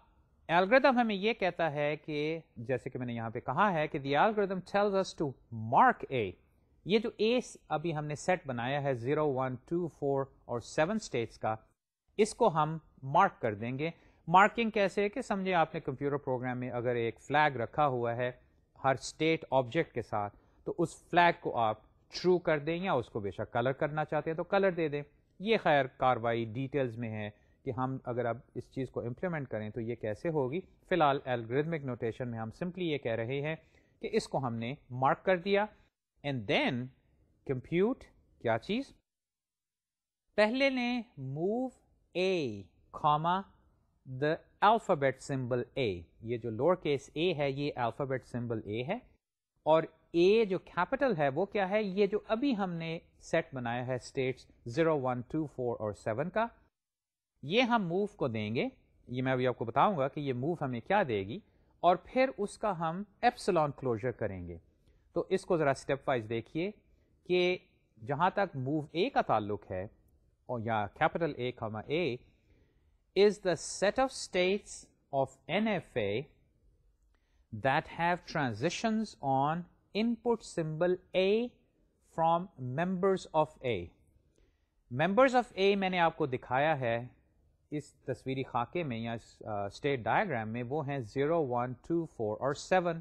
الگوریتھم ہمیں یہ کہتا ہے کہ جیسے کہ میں نے یہاں پہ کہا ہے کہ the algorithm tells us to mark A. یہ جو اے ابھی ہم نے سیٹ بنایا ہے 0 1 2 4 اور 7 اسٹیٹس کا، اس کو ہم مارک کر دیں گے. مارکنگ کیسے کہ سمجھے آپ نے کمپیوٹر پروگرام میں اگر ایک فلیگ رکھا ہوا ہے ہر اسٹیٹ آبجیکٹ کے ساتھ تو اس فلیگ کو آپ ٹرو کر دیں یا اس کو بے شک کلر کرنا چاہتے ہیں تو کلر دے دیں. یہ خیر کاروائی ڈیٹیلز میں ہے کہ ہم اگر اب اس چیز کو امپلیمنٹ کریں تو یہ کیسے ہوگی. فی الحال الگوریتمک نوٹیشن میں ہم سمپلی یہ کہہ رہے ہیں کہ اس کو ہم نے مارک کر دیا. اینڈ دین کمپیوٹ کیا چیز، پہلے نے move a Cama the alphabet symbol اے، یہ جو لوور کیس اے ہے یہ الفابیٹ سمبل اے ہے، اور اے جو کیپٹل ہے وہ کیا ہے، یہ جو ابھی ہم نے سیٹ بنایا ہے اسٹیٹس 0 1 2 4 اور 7 کا، یہ ہم موو کو دیں گے. یہ میں ابھی آپ کو بتاؤں گا کہ یہ موو ہمیں کیا دے گی، اور پھر اس کا ہم ایپسلون کلوزر کریں گے. تو اس کو ذرا اسٹیپ وائز دیکھیے کہ جہاں تک موو اے کا تعلق ہے، اور یا capital A comma a is the set of states of NFA that have transitions on input symbol A from members of A. Members of A میں نے آپ کو دکھایا ہے اس تصویری خاکے میں یا اسٹیٹ ڈائیگرام میں، وہ ہیں 0 1 2 4 اور 7،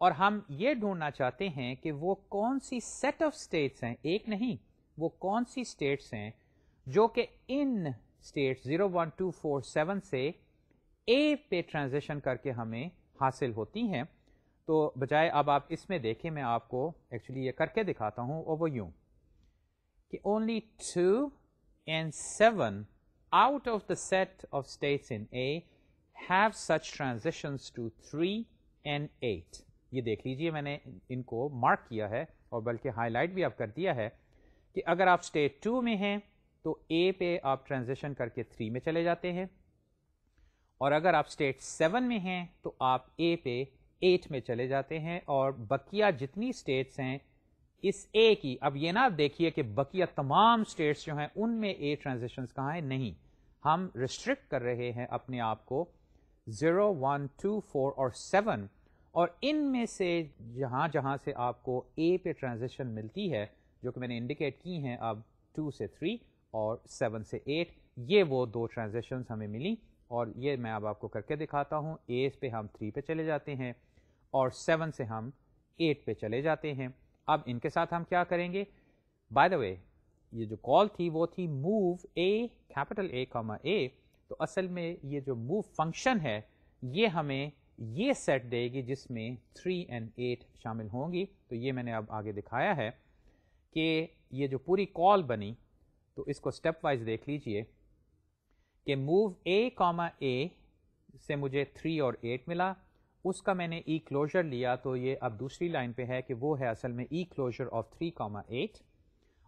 اور ہم یہ ڈھونڈنا چاہتے ہیں کہ وہ کون سی سیٹ آف اسٹیٹس ہیں، ایک نہیں، وہ کون سی اسٹیٹس ہیں جو کہ ان اسٹیٹس 0 1 2 4 7 سے اے پہ ٹرانزیشن کر کے ہمیں حاصل ہوتی ہیں. تو بجائے اب آپ اس میں دیکھیں، میں آپ کو ایکچولی یہ کر کے دکھاتا ہوں، اور وہ یوں کہ only 2 and 7 out of the set of states in A have such transitions to 3 and 8. یہ دیکھ لیجئے میں نے ان کو مارک کیا ہے، اور بلکہ ہائی لائٹ بھی اب کر دیا ہے کہ اگر آپ اسٹیٹ 2 میں ہیں تو اے پہ آپ ٹرانزیشن کر کے 3 میں چلے جاتے ہیں، اور اگر آپ اسٹیٹ 7 میں ہیں تو آپ اے پہ 8 میں چلے جاتے ہیں، اور بقیہ جتنی اسٹیٹس ہیں اس اے کی، اب یہ نہ دیکھیے کہ بقیہ تمام اسٹیٹس جو ہیں ان میں اے ٹرانزیشنز کہاں ہیں، نہیں، ہم ریسٹرکٹ کر رہے ہیں اپنے آپ کو 0 1 2 4 اور 7، اور ان میں سے جہاں جہاں سے آپ کو اے پہ ٹرانزیشن ملتی ہے، جو کہ میں نے انڈیکیٹ کی ہیں اب 2 سے 3 اور 7 سے 8، یہ وہ دو ٹرانزیشنز ہمیں ملی، اور یہ میں اب آپ کو کر کے دکھاتا ہوں. اے پہ ہم 3 پہ چلے جاتے ہیں، اور 7 سے ہم 8 پہ چلے جاتے ہیں. اب ان کے ساتھ ہم کیا کریں گے، بائی دا وے یہ جو کال تھی وہ تھی move A capital A comma A, تو اصل میں یہ جو موو فنکشن ہے یہ ہمیں یہ سیٹ دے گی جس میں 3 and 8 شامل ہوں گی. تو یہ میں نے اب آگے دکھایا ہے کہ یہ جو پوری کال بنی، تو اس کو اسٹیپ وائز دیکھ لیجئے کہ موو اے کاما اے سے مجھے 3 اور 8 ملا، اس کا میں نے ای کلوزر لیا، تو یہ اب دوسری لائن پہ ہے کہ وہ ہے اصل میں ای کلوزر آف 3 کاما 8،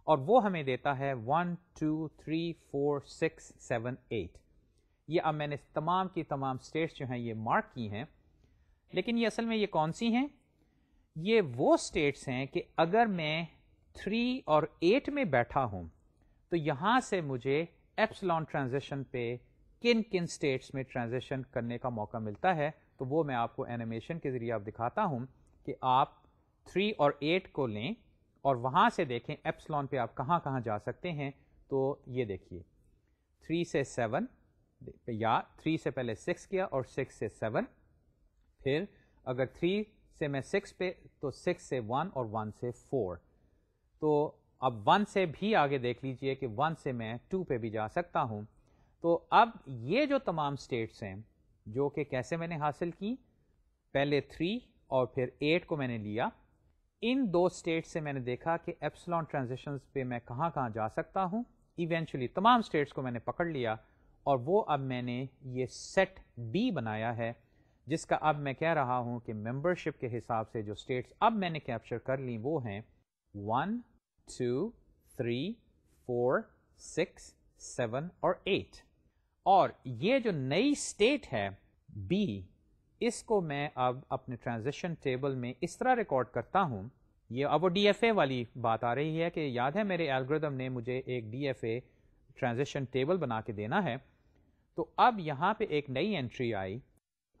اور وہ ہمیں دیتا ہے 1 2 3 4 6 7 8. یہ اب میں نے تمام کی تمام اسٹیٹس جو ہیں یہ مارک کی ہیں، لیکن یہ اصل میں یہ کون سی ہیں، یہ وہ اسٹیٹس ہیں کہ اگر میں 3 اور 8 میں بیٹھا ہوں تو یہاں سے مجھے ایپسلون ٹرانزیشن پہ کن کن اسٹیٹس میں ٹرانزیشن کرنے کا موقع ملتا ہے. تو وہ میں آپ کو اینیمیشن کے ذریعے آپ دکھاتا ہوں کہ آپ 3 اور 8 کو لیں اور وہاں سے دیکھیں ایپسلون پہ آپ کہاں کہاں جا سکتے ہیں. تو یہ دیکھیے 3 سے 7 یا 3 سے پہلے 6 کیا اور 6 سے 7، پھر اگر 3 سے میں 6 پہ تو 6 سے 1 اور 1 سے 4. تو اب 1 سے بھی آگے دیکھ لیجئے کہ 1 سے میں 2 پہ بھی جا سکتا ہوں. تو اب یہ جو تمام اسٹیٹس ہیں جو کہ کیسے میں نے حاصل کی، پہلے 3 اور پھر 8 کو میں نے لیا، ان دو اسٹیٹس سے میں نے دیکھا کہ ایپسلون ٹرانزیشنز پہ میں کہاں کہاں جا سکتا ہوں. ایونچولی تمام اسٹیٹس کو میں نے پکڑ لیا، اور وہ اب میں نے یہ سیٹ بی بنایا ہے، جس کا اب میں کہہ رہا ہوں کہ ممبرشپ کے حساب سے جو اسٹیٹس اب میں نے کیپچر کر لی وہ ہیں 1 2 3 4 6 7 اور 8. اور یہ جو نئی اسٹیٹ ہے بی، اس کو میں اب اپنے ٹرانزیشن ٹیبل میں اس طرح ریکارڈ کرتا ہوں. یہ اب وہ ڈی ایف اے والی بات آ رہی ہے کہ یاد ہے میرے الگوریدم نے مجھے ایک D F A transition table بنا کے دینا ہے. تو اب یہاں پہ ایک نئی انٹری آئی،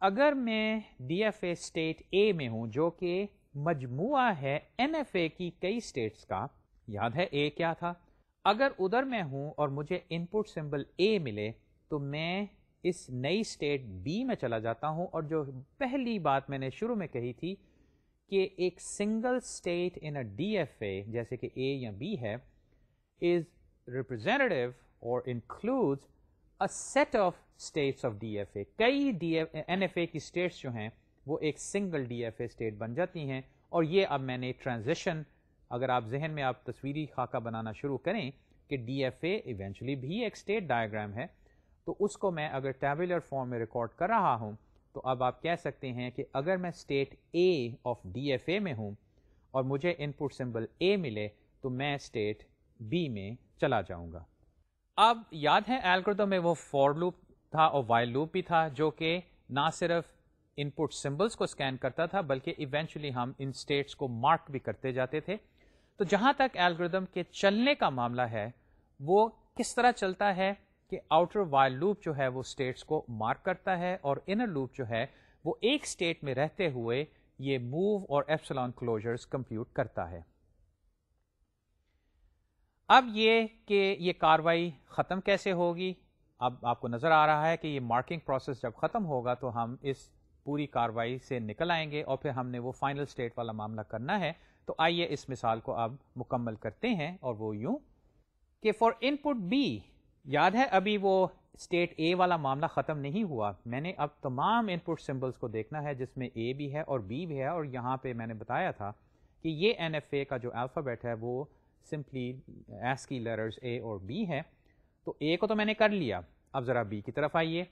اگر میں D F A state A میں ہوں جو کہ مجموعہ ہے این ایف اے کی کئی اسٹیٹس کا، یاد ہے اے کیا تھا، اگر ادھر میں ہوں اور مجھے ان پٹ سمبل اے ملے تو میں اس نئی اسٹیٹ بی میں چلا جاتا ہوں. اور جو پہلی بات میں نے شروع میں کہی تھی کہ ایک single state in a D F A جیسے کہ اے یا بی ہے از ریپرزینٹیو اور includes a set of states of DFA. کئی این ایف اے کی اسٹیٹس جو ہیں وہ ایک single D F A state بن جاتی ہیں. اور یہ اب میں نے ٹرانزیشن، اگر آپ ذہن میں آپ تصویری خاکہ بنانا شروع کریں کہ ڈی ایف اے ایونچولی بھی ایک اسٹیٹ ڈائیگرام ہے، تو اس کو میں اگر ٹیبولر فارم میں ریکارڈ کر رہا ہوں تو اب آپ کہہ سکتے ہیں کہ اگر میں state A of D F A میں ہوں اور مجھے ان پٹ سمبل اے ملے تو میں اسٹیٹ بی میں چلا جاؤں گا. اب یاد ہے الگوریتھم میں وہ فور لوپ تھا اور وائل لوپ بھی تھا جو کہ نہ صرف ان پٹ سمبلس کو اسکین کرتا تھا بلکہ ایونچولی ہم ان اسٹیٹس کو مارک بھی کرتے جاتے تھے. تو جہاں تک الگوریتھم کے چلنے کا معاملہ ہے وہ کس طرح چلتا ہے کہ آؤٹر وائل لوپ جو ہے وہ اسٹیٹس کو مارک کرتا ہے اور انر لوپ جو ہے وہ ایک اسٹیٹ میں رہتے ہوئے یہ موو اور ایپسلون کلوجرز کمپیوٹ کرتا ہے. اب یہ کہ یہ کاروائی ختم کیسے ہوگی، اب آپ کو نظر آ رہا ہے کہ یہ مارکنگ پروسیس جب ختم ہوگا تو ہم اس پوری کاروائی سے نکل آئیں گے اور پھر ہم نے وہ فائنل اسٹیٹ والا معاملہ کرنا ہے. تو آئیے اس مثال کو اب مکمل کرتے ہیں، اور وہ یوں کہ فار ان پٹ بی، یاد ہے ابھی وہ اسٹیٹ اے والا معاملہ ختم نہیں ہوا، میں نے اب تمام ان پٹ سمبلس کو دیکھنا ہے جس میں اے بھی ہے اور بی بھی ہے، اور یہاں پہ میں نے بتایا تھا کہ یہ این ایف اے کا جو الفابیٹ ہے وہ سمپلی ایسکی لیٹرز اے اور بی ہے. تو اے کو تو میں نے کر لیا، اب ذرا بی کی طرف آئیے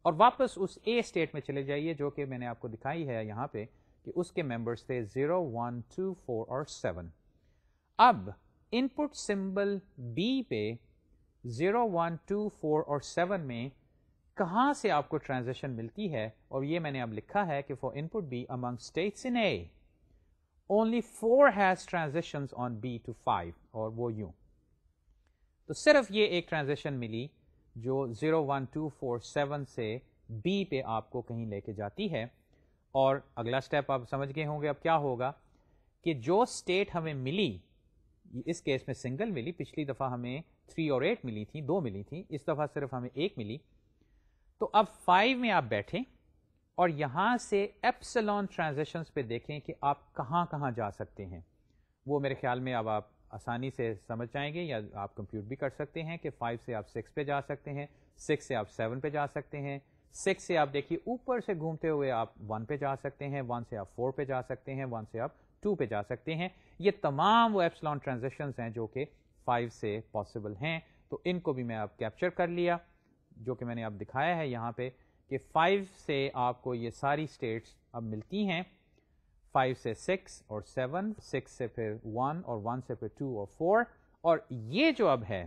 اور واپس اس اے اسٹیٹ میں چلے جائیے جو کہ میں نے آپ کو دکھائی ہے یہاں پہ کہ اس کے ممبرس تھے 0 1 2 4 اور 7. اب ان پٹ سمبل بی پہ 0 1 2 4 اور 7 میں کہاں سے آپ کو ٹرانزیشن ملتی ہے، اور یہ میں نے اب لکھا ہے کہ for input b among states in A only 4 has transitions on B to 5، اور وہ یوں. تو صرف یہ ایک ٹرانزیشن ملی جو 0 1 2 4 7 سے B پہ آپ کو کہیں لے کے جاتی ہے. اور اگلا سٹیپ آپ سمجھ گئے ہوں گے اب کیا ہوگا کہ جو اسٹیٹ ہمیں ملی، اس کیس میں سنگل ملی، پچھلی دفعہ ہمیں 3 اور 8 ملی تھی، 2 ملی تھی، اس دفعہ صرف ہمیں 1 ملی. تو اب 5 میں آپ بیٹھیں اور یہاں سے ایپسلون ٹرانزیشنز پہ دیکھیں کہ آپ کہاں کہاں جا سکتے ہیں. وہ میرے خیال میں اب آپ آسانی سے سمجھ جائیں گے، یا آپ کمپیوٹ بھی کر سکتے ہیں کہ 5 سے آپ 6 پہ جا سکتے ہیں، 6 سے آپ 7 پہ جا سکتے ہیں، 6 سے آپ دیکھیے اوپر سے گھومتے ہوئے آپ 1 پہ جا سکتے ہیں، 1 سے آپ 4 پہ جا سکتے ہیں، 1 سے آپ 2 پہ جا سکتے ہیں. یہ تمام وہ ایپسلون ٹرانزیکشنز ہیں جو کہ 5 سے پاسبل ہیں. تو ان کو بھی میں اب کیپچر کر لیا جو کہ میں نے اب دکھایا ہے یہاں پہ کہ 5 سے آپ کو یہ ساری اسٹیٹس اب ملتی ہیں، 5 سے 6 اور 7، 6 سے پھر 1 اور 1 سے پھر 2 اور 4. اور یہ جو اب ہے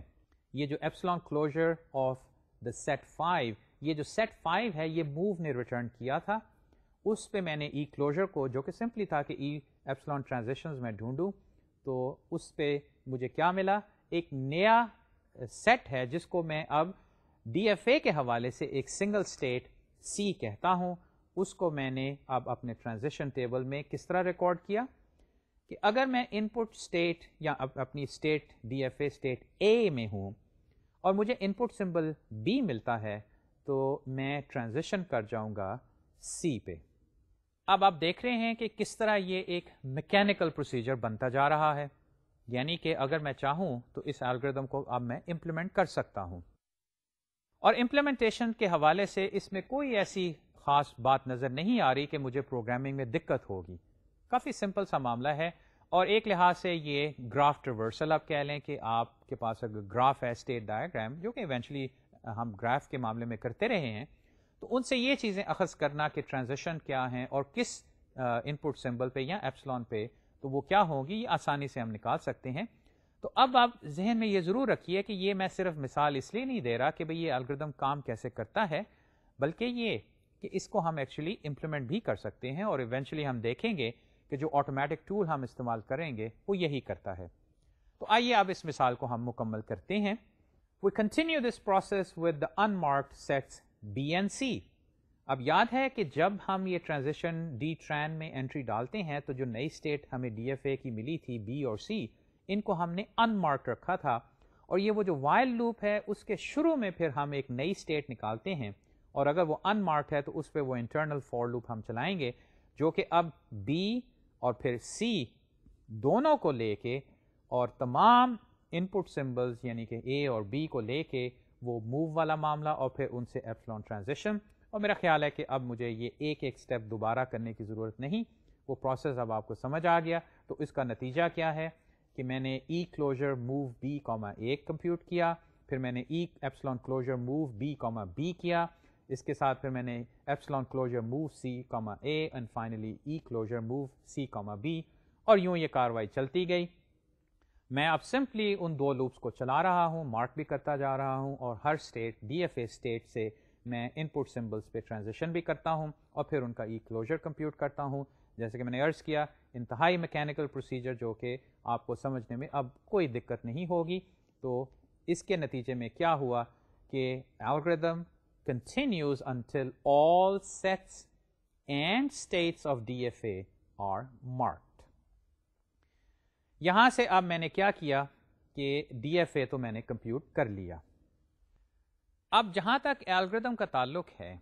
یہ جو epsilon closure of the set 5، یہ جو سیٹ 5 ہے یہ موو نے ریٹرن کیا تھا. اس پہ میں نے ای کلوجر کو، جو کہ سمپلی تھا کہ ای ایپسلون ٹرانزیکشنز میں ڈھونڈوں، تو اس پہ مجھے کیا ملا، ایک نیا سیٹ ہے جس کو میں اب ڈی ایف اے کے حوالے سے ایک سنگل اسٹیٹ سی کہتا ہوں. اس کو میں نے اب اپنے ٹرانزیشن ٹیبل میں کس طرح ریکارڈ کیا کہ اگر میں ان پٹ اسٹیٹ یا اپنی state D F A state A میں ہوں اور مجھے ان پٹ سمبل بی ملتا ہے تو میں ٹرانزیشن کر جاؤں گا سی پہ. اب آپ دیکھ رہے ہیں کہ کس طرح یہ ایک میکینیکل پروسیجر بنتا جا رہا ہے، یعنی کہ اگر میں چاہوں تو اس الگوریتھم کو اب میں امپلیمنٹ کر سکتا ہوں. اور امپلیمنٹیشن کے حوالے سے اس میں کوئی ایسی خاص بات نظر نہیں آ رہی کہ مجھے پروگرامنگ میں دقت ہوگی. کافی سمپل سا معاملہ ہے، اور ایک لحاظ سے یہ گراف ریورسل آپ کہہ لیں کہ آپ کے پاس اگر گراف ہے اسٹیٹ ڈائیگرام، جو کہ ایونچولی ہم گراف کے معاملے میں کرتے رہے ہیں، تو ان سے یہ چیزیں اخذ کرنا کہ ٹرانزیشن کیا ہیں اور کس ان پٹ سمبل پہ یا ایپسلون پہ تو وہ کیا ہوگی، یہ آسانی سے ہم نکال سکتے ہیں. تو اب آپ ذہن میں یہ ضرور رکھیے کہ یہ میں صرف مثال اس لیے نہیں دے رہا کہ بھئی یہ الگوریتھم کام کیسے کرتا ہے، بلکہ یہ کہ اس کو ہم ایکچولی امپلیمنٹ بھی کر سکتے ہیں، اور ایونچولی ہم دیکھیں گے کہ جو آٹومیٹک ٹول ہم استعمال کریں گے وہ یہی کرتا ہے. تو آئیے اب اس مثال کو ہم مکمل کرتے ہیں. We continue this process with the unmarked sets B and C. اب یاد ہے کہ جب ہم یہ ٹرانزیشن ڈی ٹران میں انٹری ڈالتے ہیں تو جو نئی اسٹیٹ ہمیں ڈی ایف اے کی ملی تھی بی اور سی، ان کو ہم نے ان مارکڈ رکھا تھا، اور یہ وہ جو وائل لوپ ہے اس کے شروع میں پھر ہم ایک نئی اسٹیٹ نکالتے ہیں، اور اگر وہ ان مارکڈ ہے تو اس پہ وہ انٹرنل فور لوپ ہم چلائیں گے جو کہ اب بی اور پھر سی دونوں کو لے کے اور تمام ان پٹ سمبلز یعنی کہ اے اور بی کو لے کے وہ موو والا معاملہ اور پھر ان سے ایپسلون ٹرانزیشن اور میرا خیال ہے کہ اب مجھے یہ ایک ایک سٹیپ دوبارہ کرنے کی ضرورت نہیں، وہ پروسیس اب آپ کو سمجھ آ گیا. تو اس کا نتیجہ کیا ہے کہ میں نے E closure move B comma A compute کیا، پھر میں نے E epsilon closure move B comma B کیا، اس کے ساتھ پھر میں نے epsilon closure move C comma A and finally E closure move C comma B, اور یوں یہ کاروائی چلتی گئی. میں اب سمپلی ان دو لوپس کو چلا رہا ہوں، مارک بھی کرتا جا رہا ہوں، اور ہر state D F A state سے میں ان پٹ سمبلس پہ ٹرانزیکشن بھی کرتا ہوں اور پھر ان کا ای کلوجر کمپیوٹ کرتا ہوں. جیسے کہ میں نے عرض کیا، انتہائی میکینیکل پروسیجر جو کہ آپ کو سمجھنے میں اب کوئی دقت نہیں ہوگی. تو اس کے نتیجے میں کیا ہوا کہ algorithm continues until all sets and states of DFA are marked. یہاں سے اب میں نے کیا کیا کہ ڈی ایف اے تو میں نے کمپیوٹ کر لیا. اب جہاں تک الگوریتھم کا تعلق ہے،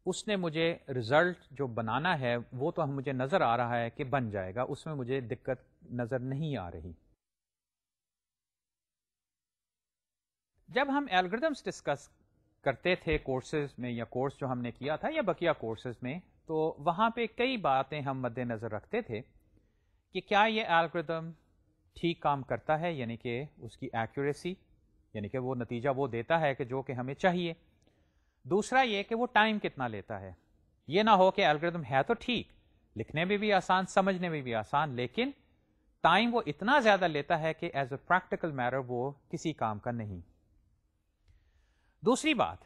اس نے مجھے رزلٹ جو بنانا ہے وہ تو مجھے نظر آ رہا ہے کہ بن جائے گا، اس میں مجھے دقت نظر نہیں آ رہی. جب ہم الگوریتھمس ڈسکس کرتے تھے کورسز میں، یا کورس جو ہم نے کیا تھا یا بقیہ کورسز میں، تو وہاں پہ کئی باتیں ہم مد نظر رکھتے تھے کہ کیا یہ الگوریتھم ٹھیک کام کرتا ہے، یعنی کہ اس کی ایکوریسی، یعنی کہ وہ نتیجہ وہ دیتا ہے کہ جو کہ ہمیں چاہیے. دوسرا یہ کہ وہ ٹائم کتنا لیتا ہے. یہ نہ ہو کہ الگوریتھم ہے تو ٹھیک، لکھنے میں بھی آسان، سمجھنے میں بھی آسان، لیکن ٹائم وہ اتنا زیادہ لیتا ہے کہ ایز اے پریکٹیکل میٹر وہ کسی کام کا نہیں. دوسری بات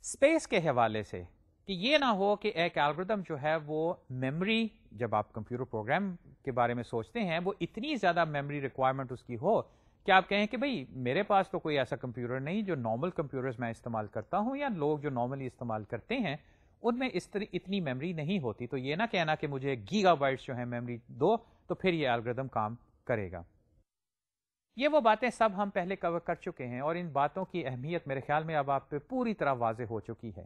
اسپیس کے حوالے سے کہ یہ نہ ہو کہ ایک الگوریتھم جو ہے وہ میموری، جب آپ کمپیوٹر پروگرام کے بارے میں سوچتے ہیں، وہ اتنی زیادہ میموری ریکوائرمنٹ اس کی ہو کہ آپ کہیں کہ بھئی میرے پاس تو کوئی ایسا کمپیوٹر نہیں، جو نارمل کمپیوٹرز میں استعمال کرتا ہوں یا لوگ جو نارملی استعمال کرتے ہیں ان میں اس طرح اتنی میموری نہیں ہوتی. تو یہ نہ کہنا کہ مجھے گیگا بائٹس جو ہے میموری دو تو پھر یہ الگوریتھم کام کرے گا. یہ وہ باتیں سب ہم پہلے کور کر چکے ہیں، اور ان باتوں کی اہمیت میرے خیال میں اب آپ پہ پوری طرح واضح ہو چکی ہے.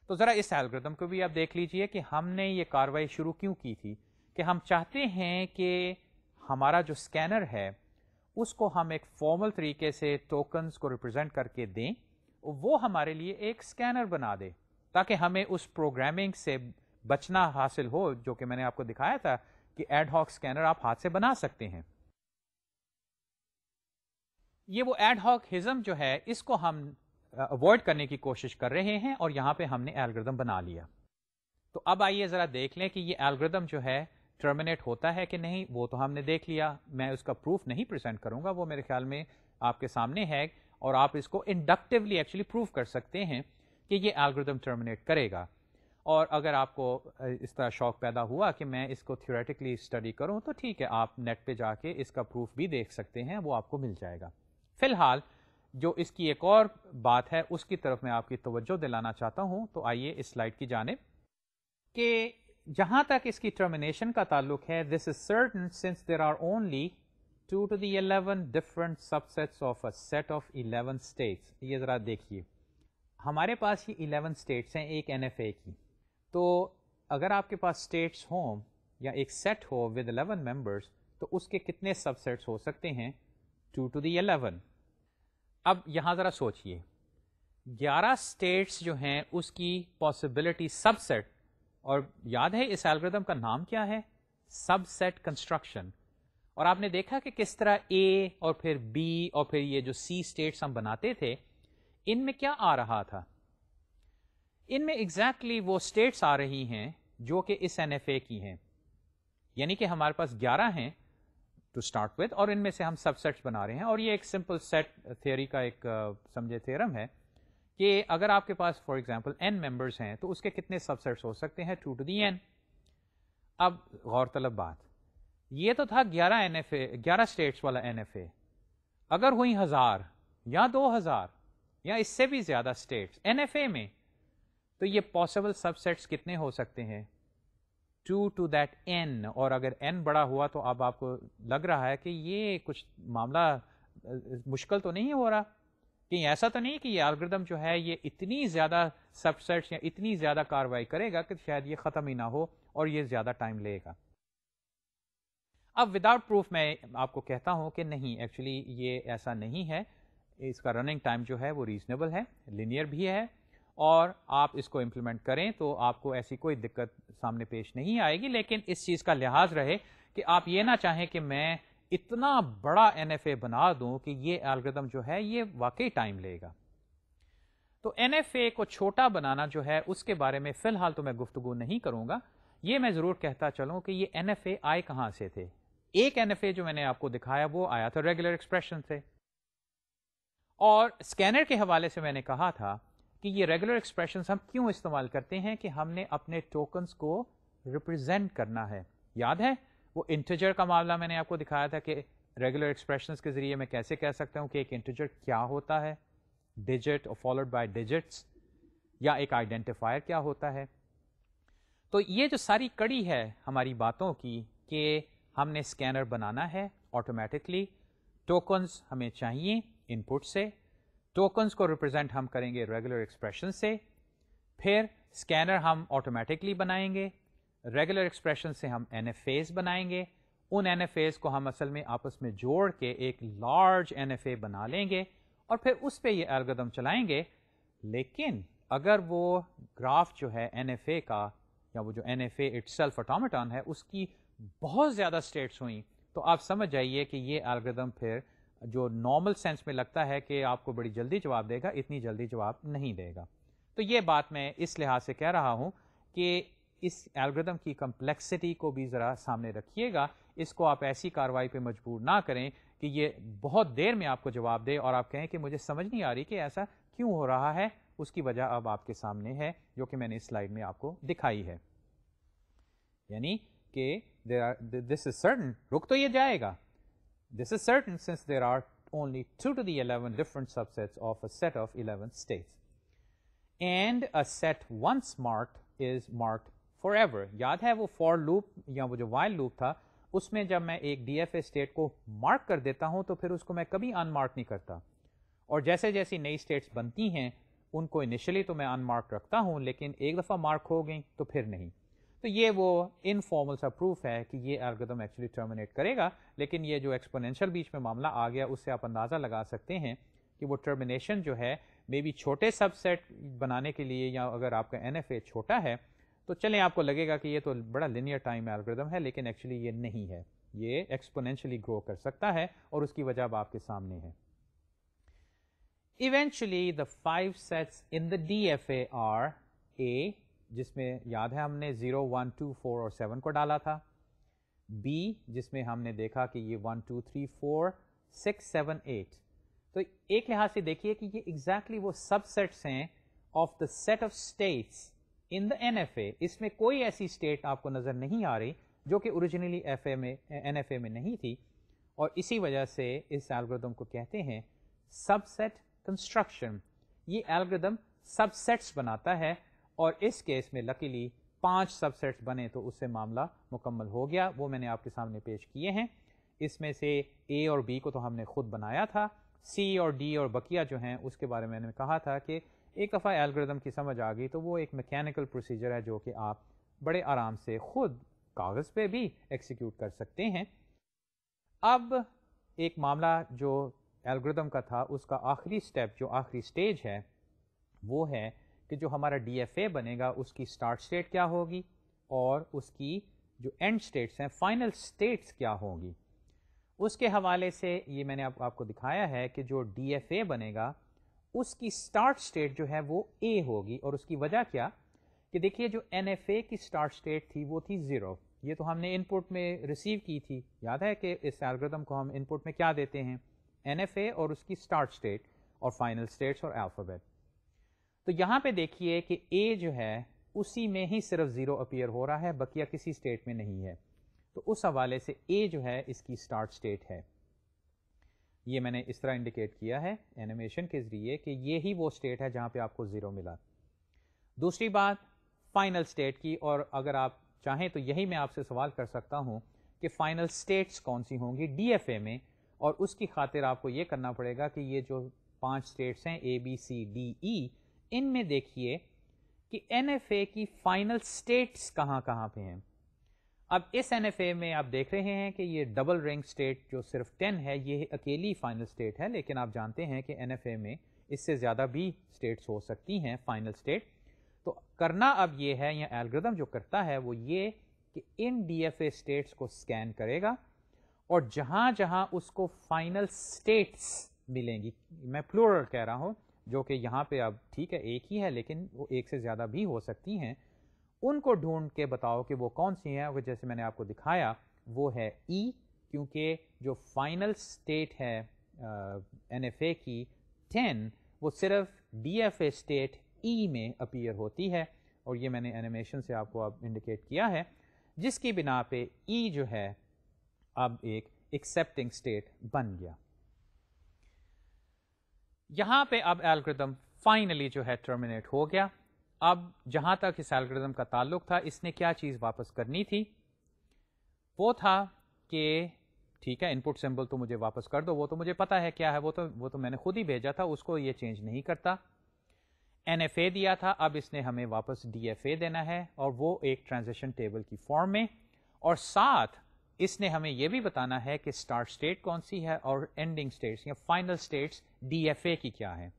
تو ذرا اس الگوریتھم کو بھی آپ دیکھ لیجئے کہ ہم نے یہ کاروائی شروع کیوں کی تھی. کہ ہم چاہتے ہیں کہ ہمارا جو اسکینر ہے اس کو ہم ایک فارمل طریقے سے ٹوکنز کو ریپرزینٹ کر کے دیں، وہ ہمارے لیے ایک اسکینر بنا دے تاکہ ہمیں اس پروگرامنگ سے بچنا حاصل ہو، جو کہ میں نے آپ کو دکھایا تھا کہ ایڈ ہاک اسکینر آپ ہاتھ سے بنا سکتے ہیں. یہ وہ ایڈ ہاک ہزم جو ہے اس کو ہم اوائڈ کرنے کی کوشش کر رہے ہیں، اور یہاں پہ ہم نے الگوریتھم بنا لیا. تو اب آئیے ذرا دیکھ لیں کہ یہ الگوریتھم جو ہے ٹرمینیٹ ہوتا ہے کہ نہیں. وہ تو ہم نے دیکھ لیا، میں اس کا پروف نہیں پریزنٹ کروں گا، وہ میرے خیال میں آپ کے سامنے ہے، اور آپ اس کو انڈکٹیولی ایکچولی پروف کر سکتے ہیں کہ یہ الگوریتھم ٹرمینیٹ کرے گا. اور اگر آپ کو اس طرح شوق پیدا ہوا کہ میں اس کو تھیوریٹیکلی اسٹڈی کروں تو ٹھیک ہے، آپ نیٹ پہ جا کے اس کا پروف بھی دیکھ سکتے ہیں، وہ آپ کو مل جائے گا. فی الحال جو اس کی ایک اور بات ہے اس کی طرف میں آپ کی توجہ دلانا چاہتا ہوں. تو آئیے اس سلائڈ کی جانب، کہ جہاں تک اس کی ٹرمینیشن کا تعلق ہے، this is certain sense there are only 2 to the 11 different subsets of a set of 11 states. یہ ذرا دیکھیے، ہمارے پاس یہ 11 states ہیں ایک این ایف اے کی. تو اگر آپ کے پاس اسٹیٹس ہوں یا ایک سیٹ ہو ود 11 ممبرس تو اس کے کتنے سب سیٹس ہو سکتے ہیں؟ 2 to the 11. اب یہاں ذرا سوچئے، 11 اسٹیٹس جو ہیں اس کی پاسبلٹی سب سیٹ، اور یاد ہے اس الگوریتھم کا نام کیا ہے؟ سب سیٹ کنسٹرکشن. اور آپ نے دیکھا کہ کس طرح اے اور پھر بی اور پھر یہ جو سی اسٹیٹس ہم بناتے تھے، ان میں کیا آ رہا تھا؟ ان میں ایگزیکٹلی وہ اسٹیٹس آ رہی ہیں جو کہ اس این ایف اے کی ہیں. یعنی کہ ہمارے پاس 11 ہیں ٹو اسٹارٹ وتھ، اور ان میں سے ہم سب سیٹس بنا رہے ہیں. اور یہ ایک سمپل سیٹ تھیوری کا ایک سمجھے تھیورم ہے کہ اگر آپ کے پاس فار ایگزامپل n ممبرس ہیں تو اس کے کتنے سب سیٹس ہو سکتے ہیں؟ 2 to the n. اب غور طلب بات، یہ تو تھا 11 این ایف اے، 11 اسٹیٹس والا این ایف اے. اگر ہوئی 1000 یا 2000 یا اس سے بھی زیادہ اسٹیٹس این ایف اے میں، تو یہ پاسبل سب سیٹس کتنے ہو سکتے ہیں؟ 2 to that n. اور اگر n بڑا ہوا تو اب آپ کو لگ رہا ہے کہ یہ کچھ معاملہ مشکل تو نہیں ہو رہا، کہ ایسا تو نہیں کہ یہ الگوریتھم جو ہے یہ اتنی زیادہ سب سیٹس یا اتنی زیادہ کاروائی کرے گا کہ شاید یہ ختم ہی نہ ہو اور یہ زیادہ ٹائم لے گا. اب وداؤٹ پروف میں آپ کو کہتا ہوں کہ نہیں، ایکچولی یہ ایسا نہیں ہے. اس کا رننگ ٹائم جو ہے وہ ریزنیبل ہے، لینئر بھی ہے، اور آپ اس کو امپلیمنٹ کریں تو آپ کو ایسی کوئی دقت سامنے پیش نہیں آئے گی. لیکن اس چیز کا لحاظ رہے کہ آپ یہ نہ چاہیں کہ میں اتنا بڑا این ایف اے بنا دوں کہ یہ الگوریتم جو ہے یہ واقعی ٹائم لے گا. تو این ایف اے کو چھوٹا بنانا جو ہے اس کے بارے میں فی الحال تو میں گفتگو نہیں کروں گا. یہ میں ضرور کہتا چلوں کہ یہ این ایف اے آئے کہاں سے تھے. ایک این ایف اے جو میں نے آپ کو دکھایا وہ آیا تھا ریگولر ایکسپریشن سے, اور اسکینر کے حوالے سے میں نے کہا تھا کہ یہ ریگولر ایکسپریشنز ہم کیوں استعمال کرتے ہیں کہ ہم نے اپنے ٹوکنز کو ریپرزینٹ کرنا ہے. یاد ہے وہ انٹیجر کا معاملہ میں نے آپ کو دکھایا تھا کہ ریگولر ایکسپریشنز کے ذریعے میں کیسے کہہ سکتا ہوں کہ ایک انٹیجر کیا ہوتا ہے, ڈیجٹ اور فالوڈ بائی ڈیجٹس, یا ایک آئیڈینٹیفائر کیا ہوتا ہے. تو یہ جو ساری کڑی ہے ہماری باتوں کی کہ ہم نے اسکینر بنانا ہے آٹومیٹکلی, ٹوکنز ہمیں چاہیے ان پٹ سے, ٹوکنز کو ریپرزینٹ ہم کریں گے ریگولر ایکسپریشن سے, پھر اسکینر ہم آٹومیٹکلی بنائیں گے, ریگولر ایکسپریشن سے ہم این ایف ایز بنائیں گے, ان این ایف ایز کو ہم اصل میں آپس میں جوڑ کے ایک لارج این ایف اے بنا لیں گے اور پھر اس پہ یہ الگوریتم چلائیں گے. لیکن اگر وہ گراف جو ہے این ایف اے کا, یا وہ جو N F A itself automaton ہے, اس کی بہت زیادہ اسٹیٹس ہوئیں تو آپ سمجھ جائیے کہ یہ الگوریتم پھر جو نارمل سینس میں لگتا ہے کہ آپ کو بڑی جلدی جواب دے گا, اتنی جلدی جواب نہیں دے گا. تو یہ بات میں اس لحاظ سے کہہ رہا ہوں کہ اس الگوریتم کی کمپلیکسٹی کو بھی ذرا سامنے رکھیے گا. اس کو آپ ایسی کاروائی پہ مجبور نہ کریں کہ یہ بہت دیر میں آپ کو جواب دے اور آپ کہیں کہ مجھے سمجھ نہیں آ رہی کہ ایسا کیوں ہو رہا ہے. اس کی وجہ اب آپ کے سامنے ہے جو کہ میں نے اس سلائیڈ میں آپ کو دکھائی ہے. یعنی کہ this is certain, رک تو یہ جائے گا. This is certain since there are only 2 to the 11 different subsets of a set of 11 states. And a set once marked is marked forever. یاد ہے وہ فور لوپ یا وہ جو وائل لوپ تھا, اس میں جب میں ایک ڈی ایف اے اسٹیٹ کو مارک کر دیتا ہوں تو پھر اس کو میں کبھی ان مارک نہیں کرتا, اور جیسے جیسی نئی اسٹیٹس بنتی ہیں ان کو انیشلی تو میں ان مارک رکھتا ہوں, لیکن ایک دفعہ مارک ہو گئی تو پھر نہیں. تو یہ وہ انفارمل سا پروف ہے کہ یہ الگوریتم ایکچولی ٹرمینیٹ کرے گا. لیکن یہ جو ایکسپونینشیل بیچ میں معاملہ آ گیا اس سے آپ اندازہ لگا سکتے ہیں کہ وہ ٹرمینیشن جو ہے مے بی چھوٹے سب سیٹ بنانے کے لیے, یا اگر آپ کا این ایف اے چھوٹا ہے تو چلیں آپ کو لگے گا کہ یہ تو بڑا لینئر ٹائم الگوریتم ہے, لیکن ایکچولی یہ نہیں ہے, یہ ایکسپونینشلی گرو کر سکتا ہے, اور اس کی وجہ اب آپ کے سامنے ہے. Eventually the 5 sets in the DFA are A, جس میں یاد ہے ہم نے 0, 1, 2, 4 اور 7 کو ڈالا تھا, B جس میں ہم نے دیکھا کہ یہ 1, 2, 3, 4, 6, 7, 8. تو ایک لحاظ سے دیکھیے کہ یہ ایگزیکٹلی وہ سب سیٹس ہیں of the set of states in the N F A. اس میں کوئی ایسی اسٹیٹ آپ کو نظر نہیں آ رہی جو کہ اوریجنلی این ایف اے میں نہیں تھی, اور اسی وجہ سے اس الگوریتم کو کہتے ہیں سب سیٹ کنسٹرکشن. یہ الگوریتم سب سیٹس بناتا ہے, اور اس کیس میں لکیلی 5 سب سیٹس بنے تو اس سے معاملہ مکمل ہو گیا. وہ میں نے آپ کے سامنے پیش کیے ہیں. اس میں سے اے اور بی کو تو ہم نے خود بنایا تھا, سی اور ڈی اور بقیہ جو ہیں اس کے بارے میں نے کہا تھا کہ ایک دفعہ الگوریتم کی سمجھ آ گئی تو وہ ایک میکینیکل پروسیجر ہے جو کہ آپ بڑے آرام سے خود کاغذ پہ بھی ایکسیکیوٹ کر سکتے ہیں. اب ایک معاملہ جو الگوریتم کا تھا اس کا آخری سٹیپ, جو آخری سٹیج ہے, وہ ہے کہ جو ہمارا ڈی ایف اے بنے گا اس کی سٹارٹ سٹیٹ کیا ہوگی اور اس کی جو اینڈ سٹیٹس ہیں فائنل سٹیٹس کیا ہوں گی. اس کے حوالے سے یہ میں نے آپ کو دکھایا ہے کہ جو ڈی ایف اے بنے گا اس کی سٹارٹ سٹیٹ جو ہے وہ اے ہوگی, اور اس کی وجہ کیا کہ دیکھیے جو این ایف اے کی سٹارٹ سٹیٹ تھی وہ تھی 0. یہ تو ہم نے ان پٹ میں ریسیو کی تھی. یاد ہے کہ اس الگوریتم کو ہم ان پٹ میں کیا دیتے ہیں, این ایف اے اور اس کی سٹارٹ سٹیٹ اور فائنل سٹیٹس اور الفابیٹ. تو یہاں پہ دیکھیے کہ اے جو ہے اسی میں ہی صرف 0 اپیئر ہو رہا ہے, بقیہ کسی سٹیٹ میں نہیں ہے. تو اس حوالے سے اے جو ہے اس کی سٹارٹ سٹیٹ ہے. یہ میں نے اس طرح انڈیکیٹ کیا ہے اینیمیشن کے ذریعے کہ یہ ہی وہ سٹیٹ ہے جہاں پہ آپ کو 0 ملا. دوسری بات فائنل سٹیٹ کی, اور اگر آپ چاہیں تو یہی میں آپ سے سوال کر سکتا ہوں کہ فائنل سٹیٹس کون سی ہوں گی ڈی ایف اے میں, اور اس کی خاطر آپ کو یہ کرنا پڑے گا کہ یہ جو 5 سٹیٹس ہیں اے بی سی ڈی ای, ان میں دیکھیے کہ این ایف اے کی فائنل سٹیٹس کہاں کہاں پہ ہیں. اب اس این ایف اے میں آپ دیکھ رہے ہیں کہ یہ ڈبل رنگ سٹیٹ جو صرف 10 ہے یہ اکیلی فائنل سٹیٹ ہے, لیکن آپ جانتے ہیں کہ این ایف اے میں اس سے زیادہ بھی اسٹیٹس ہو سکتی ہیں فائنل اسٹیٹ. تو کرنا اب یہ ہے، یا الگوریتم جو کرتا ہے وہ یہ کہ ان ڈی ایف اے اسٹیٹس کو اسکین کرے گا، اور جہاں جہاں اس کو فائنل اسٹیٹس ملیں گی، میں پلورل کہہ رہا ہوں جو کہ یہاں پہ اب ٹھیک ہے ایک ہی ہے لیکن وہ ایک سے زیادہ بھی ہو سکتی ہیں، ان کو ڈھونڈ کے بتاؤ کہ وہ کون سی ہیں. جیسے میں نے آپ کو دکھایا وہ ہے ای، کیونکہ جو فائنل اسٹیٹ ہے این ایف اے کی 10 وہ صرف ڈی ایف اے اسٹیٹ ای میں اپیئر ہوتی ہے، اور یہ میں نے اینیمیشن سے آپ کو اب انڈیکیٹ کیا ہے، جس کی بنا پہ ای جو ہے اب ایک ایکسیپٹنگ اسٹیٹ بن گیا. یہاں پہ اب الگوریتم فائنلی جو ہے ٹرمینیٹ ہو گیا. اب جہاں تک اس الگوریتم کا تعلق تھا، اس نے کیا چیز واپس کرنی تھی؟ وہ تھا کہ ٹھیک ہے ان پٹ سمبل تو مجھے واپس کر دو، وہ تو مجھے پتا ہے کیا ہے، وہ تو میں نے خود ہی بھیجا تھا، اس کو یہ چینج نہیں کرتا. این ایف اے دیا تھا، اب اس نے ہمیں واپس ڈی ایف اے دینا ہے، اور وہ ایک ٹرانزیشن ٹیبل کی فارم میں، اور ساتھ اس نے ہمیں یہ بھی بتانا ہے کہ اسٹارٹ اسٹیٹ کون سی ہے اور اینڈنگ اسٹیٹس یا final states D F A کی کیا ہے.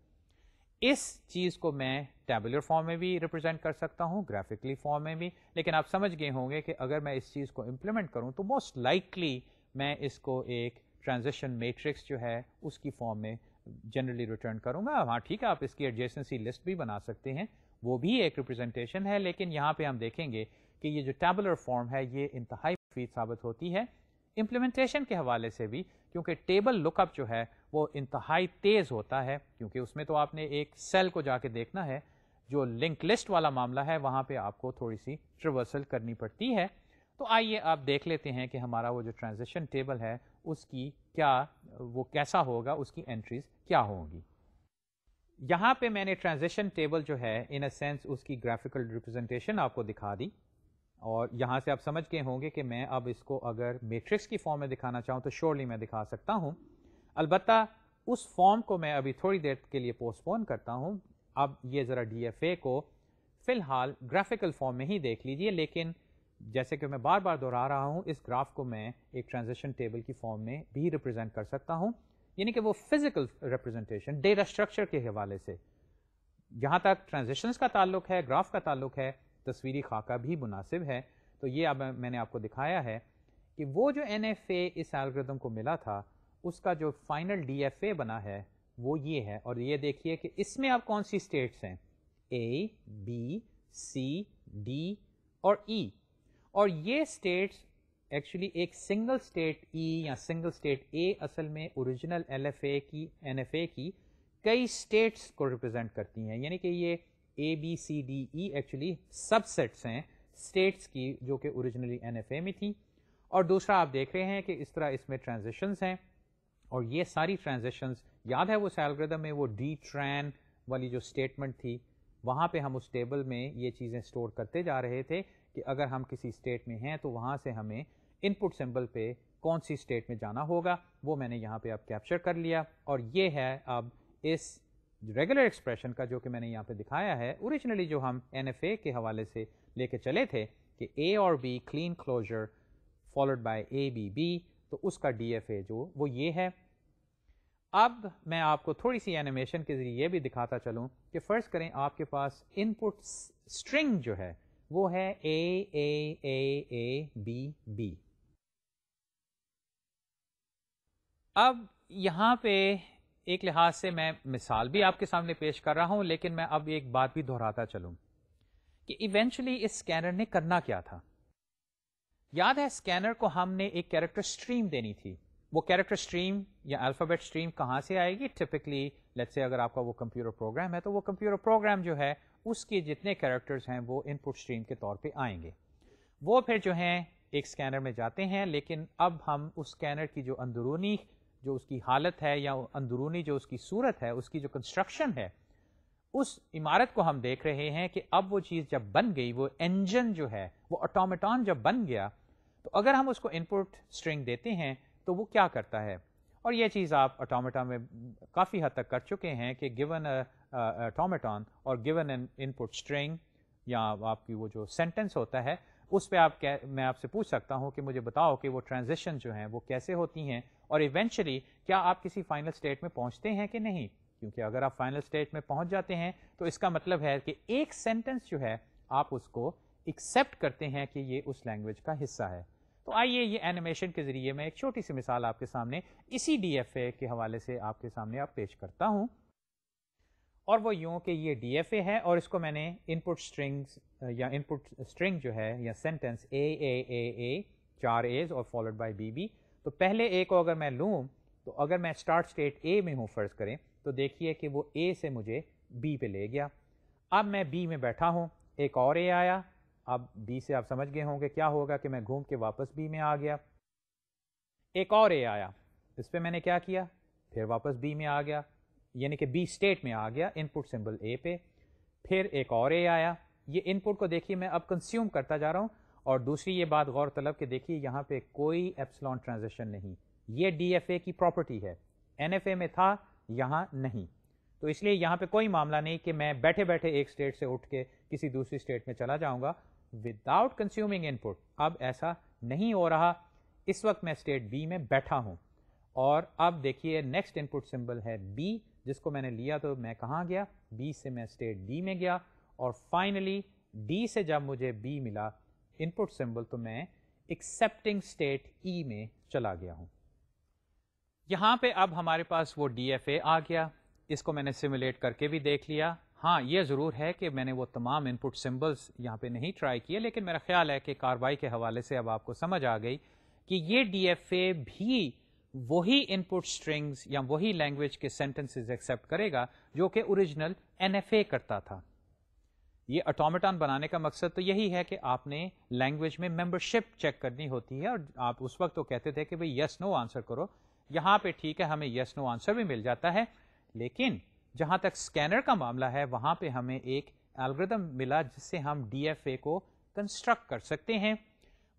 اس چیز کو میں ٹیبولر فارم میں بھی ریپرزینٹ کر سکتا ہوں، گرافکلی فارم میں بھی، لیکن آپ سمجھ گئے ہوں گے کہ اگر میں اس چیز کو امپلیمنٹ کروں تو موسٹ لائکلی میں اس کو ایک ٹرانزیشن میٹرکس جو ہے اس کی فارم میں جنرلی ریٹرن کروں گا. ہاں ٹھیک ہے، آپ اس کی ایڈجیسنسی لسٹ بھی بنا سکتے ہیں، وہ بھی ایک ریپرزینٹیشن ہے، لیکن یہاں پہ ہم دیکھیں گے کہ یہ جو ٹیبولر فارم ہے یہ انتہائی مفید ثابت ہوتی ہے امپلیمنٹیشن کے حوالے سے بھی، کیونکہ ٹیبل لک اپ جو ہے وہ انتہائی تیز ہوتا ہے، کیونکہ اس میں تو آپ نے ایک سیل کو جا کے دیکھنا ہے. جو لنک لسٹ والا معاملہ ہے وہاں پہ آپ کو تھوڑی سی ٹریورسل کرنی پڑتی ہے. تو آئیے آپ دیکھ لیتے ہیں کہ ہمارا وہ جو ٹرانزیشن ٹیبل ہے اس کی کیا، وہ کیسا ہوگا، اس کی انٹریز کیا ہوں گی. یہاں پہ میں نے ٹرانزیشن ٹیبل جو ہے ان اے سینس اس کی گرافیکل ریپرزنٹیشن آپ کو دکھا دی، اور یہاں سے آپ سمجھ گئے ہوں گے کہ میں اب اس کو اگر میٹرکس کی فارم میں دکھانا چاہوں تو شیورلی میں دکھا سکتا ہوں. البتہ اس فارم کو میں ابھی تھوڑی دیر کے لیے پوسٹ پون کرتا ہوں. اب یہ ذرا ڈی ایف اے کو فی الحال گرافیکل فارم میں ہی دیکھ لیجئے، لیکن جیسے کہ میں بار بار دہرا رہا ہوں اس گراف کو میں ایک ٹرانزیشن ٹیبل کی فارم میں بھی ریپرزینٹ کر سکتا ہوں، یعنی کہ وہ فزیکل ریپرزنٹیشن ڈیٹا اسٹرکچر کے حوالے سے. جہاں تک ٹرانزیشنز کا تعلق ہے، گراف کا تعلق ہے، تصویری خاکہ بھی مناسب ہے. تو یہ اب میں نے آپ کو دکھایا ہے کہ وہ جو این ایف اے اس الگوریتم کو ملا تھا اس کا جو فائنل ڈی ایف اے بنا ہے وہ یہ ہے، اور یہ دیکھیے کہ اس میں اب کون سی اسٹیٹس ہیں، اے، بی، سی، ڈی اور ای. اور یہ اسٹیٹس ایکچولی ایک سنگل اسٹیٹ ای یا سنگل اسٹیٹ اے اصل میں اوریجنل ایل ایف اے کی، این ایف اے کی کئی اسٹیٹس کو ریپرزینٹ کرتی ہیں، یعنی کہ یہ A B C D E actually سب سیٹس ہیں اسٹیٹس کی جو کہ اوریجنلی این ایف اے میں تھی. اور دوسرا آپ دیکھ رہے ہیں کہ اس طرح اس میں ٹرانزیشنز ہیں، اور یہ ساری ٹرانزیشنز یاد ہے وہ الگوریتم میں وہ ڈی ٹرین والی جو اسٹیٹمنٹ تھی، وہاں پہ ہم اس ٹیبل میں یہ چیزیں اسٹور کرتے جا رہے تھے کہ اگر ہم کسی اسٹیٹ میں ہیں تو وہاں سے ہمیں ان پٹ سمبل پہ کون سی اسٹیٹ میں جانا ہوگا، وہ میں نے یہاں پہ اب کیپچر کر لیا. اور یہ ہے اب اس ریگولر ایکسپریشن کا جو کہ میں نے یہاں پہ دکھایا ہے، اوریجنلی جو ہم این ایف اے کے حوالے سے لے کے چلے تھے کہ اے اور b Kleene closure followed by a b b, تو اس کا ڈی ایف اے جو وہ یہ ہے. اب میں آپ کو تھوڑی سی اینیمیشن کے ذریعے یہ بھی دکھاتا چلوں کہ فرض کریں آپ کے پاس ان پٹ اسٹرنگ جو ہے وہ ہے اے اے اے اے بی بی. اب یہاں پہ ایک لحاظ سے میں مثال بھی آپ کے سامنے پیش کر رہا ہوں، لیکن میں اب ایک بات بھی دہراتا چلوں کہ ایونچولی اس اسکینر نے کرنا کیا تھا. یاد ہے اسکینر کو ہم نے ایک کیریکٹر اسٹریم دینی تھی. وہ کیریکٹر اسٹریم یا الفابیٹ اسٹریم کہاں سے آئے گی؟ ٹپکلی لیٹس سے اگر آپ کا وہ کمپیوٹر پروگرام ہے تو وہ کمپیوٹر پروگرام جو ہے اس کے جتنے کیریکٹرز ہیں وہ ان پٹ اسٹریم کے طور پہ آئیں گے. وہ پھر جو ہیں ایک اسکینر میں جاتے ہیں، لیکن اب ہم اس اسکینر کی جو اندرونی جو اس کی حالت ہے یا اندرونی جو اس کی صورت ہے، اس کی جو کنسٹرکشن ہے، اس عمارت کو ہم دیکھ رہے ہیں کہ اب وہ چیز جب بن گئی، وہ انجن جو ہے، وہ آٹومیٹون جب بن گیا، تو اگر ہم اس کو ان پٹ اسٹرنگ دیتے ہیں تو وہ کیا کرتا ہے. اور یہ چیز آپ آٹومیٹا میں کافی حد تک کر چکے ہیں کہ گیون آٹومیٹون اور گیون ان پٹ اسٹرنگ یا آپ کی وہ جو سینٹینس ہوتا ہے اس پہ میں آپ سے پوچھ سکتا ہوں کہ مجھے بتاؤ کہ وہ ٹرانزیکشن جو ہیں وہ کیسے ہوتی ہیں، اور ایونچولی کیا آپ کسی فائنل اسٹیٹ میں پہنچتے ہیں کہ نہیں. کیونکہ اگر آپ فائنل اسٹیج میں پہنچ جاتے ہیں تو اس کا مطلب ہے کہ ایک سینٹنس جو ہے آپ اس کو ایکسیپٹ کرتے ہیں کہ یہ اس لینگویج کا حصہ ہے. تو آئیے یہ اینیمیشن کے ذریعے میں ایک چھوٹی سی مثال آپ کے سامنے اسی ڈی ایف اے کے حوالے سے آپ کے سامنے آپ پیش کرتا ہوں, اور وہ یوں کہ یہ ڈی ایف اے ہے اور اس کو میں نے ان پٹ اسٹرنگس یا ان پٹ اسٹرنگ جو ہے یا سینٹینس اے 4 A's اور فالوڈ بائی بی. تو پہلے اے کو اگر میں لوں تو اگر میں اسٹارٹ اسٹیٹ اے میں ہوں فرض کریں تو دیکھیے کہ وہ اے سے مجھے بی پہ لے گیا. اب میں بی میں بیٹھا ہوں, ایک اور اے آیا, اب بی سے آپ سمجھ گئے ہوں کہ کیا ہوگا کہ میں گھوم کے واپس بی میں آ گیا. ایک اور اے آیا, اس پہ میں نے کیا کیا, پھر واپس بی میں آ گیا, یعنی کہ بی اسٹیٹ میں آ گیا ان پٹ سمبل اے پہ. پھر ایک اور اے آیا, یہ ان پٹ کو دیکھیے میں اب کنزیوم کرتا جا رہا ہوں. اور دوسری یہ بات غور طلب کہ دیکھیے یہاں پہ کوئی ایپسلون ٹرانزیکشن نہیں, یہ ڈی ایف اے کی پراپرٹی ہے, این ایف اے میں تھا یہاں نہیں. تو اس لیے یہاں پہ کوئی معاملہ نہیں کہ میں بیٹھے بیٹھے ایک اسٹیٹ سے اٹھ کے کسی دوسری اسٹیٹ میں چلا جاؤں گا وداؤٹ کنزیومنگ ان پٹ. اب ایسا نہیں ہو رہا, اس وقت میں اسٹیٹ بی میں بیٹھا ہوں اور اب دیکھیے نیکسٹ ان پٹ سمبل ہے بی, جس کو میں نے لیا تو میں کہاں گیا, بی سے میں اسٹیٹ ڈی میں گیا, اور فائنلی ڈی سے جب مجھے بی ملا ان پٹ سمبل تو میں ایکسیپٹنگ اسٹیٹ ای میں چلا گیا ہوں. یہاں پہ اب ہمارے پاس وہ ڈی ایف اے آ گیا, اس کو میں نے سیمولیٹ کر کے بھی دیکھ لیا. ہاں یہ ضرور ہے کہ میں نے وہ تمام ان پٹ سمبلس یہاں پہ نہیں ٹرائی کیے, لیکن میرا خیال ہے کہ کاروائی کے حوالے سے اب آپ کو سمجھ آ گئی کہ یہ ڈی ایف اے بھی وہی ان پٹ اسٹرنگس یا وہی لینگویج کے سینٹنسز ایکسیپٹ کرے گا جو کہ اوریجنل این ایف اے کرتا تھا. یہ آٹومیٹن بنانے کا مقصد تو یہی ہے کہ آپ نے لینگویج میں ممبرشپ چیک کرنی ہوتی ہے, اور آپ اس وقت تو کہتے تھے کہ بھئی یس نو آنسر کرو. یہاں پہ ٹھیک ہے ہمیں یس نو آنسر بھی مل جاتا ہے, لیکن جہاں تک اسکینر کا معاملہ ہے وہاں پہ ہمیں ایک الگوریتم ملا جس سے ہم ڈی ایف اے کو کنسٹرکٹ کر سکتے ہیں.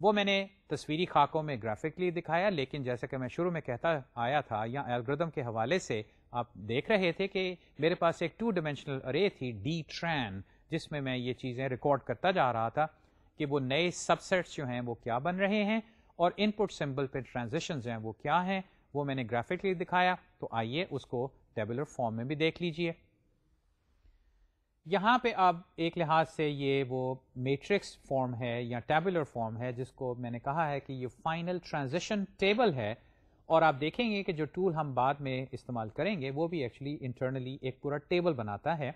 وہ میں نے تصویری خاکوں میں گرافکلی دکھایا, لیکن جیسا کہ میں شروع میں کہتا آیا تھا یا الگوریتم کے حوالے سے آپ دیکھ رہے تھے کہ میرے پاس ایک 2 ڈائمینشنل ارے تھی ڈی ٹرین, جس میں یہ چیزیں ریکارڈ کرتا جا رہا تھا کہ وہ نئے سب سیٹس جو ہیں وہ کیا بن رہے ہیں اور ان پٹ سمبل پہ ٹرانزیشنز ہیں وہ کیا ہیں, وہ میں نے گرافکلی دکھایا. تو آئیے اس کو ٹیبولر فارم میں بھی دیکھ لیجئے. یہاں پہ اب ایک لحاظ سے یہ وہ میٹرکس فارم ہے یا ٹیبولر فارم ہے جس کو میں نے کہا ہے کہ یہ فائنل ٹرانزیشن ٹیبل ہے, اور آپ دیکھیں گے کہ جو ٹول ہم بعد میں استعمال کریں گے وہ بھی ایکچولی انٹرنلی ایک پورا ٹیبل بناتا ہے.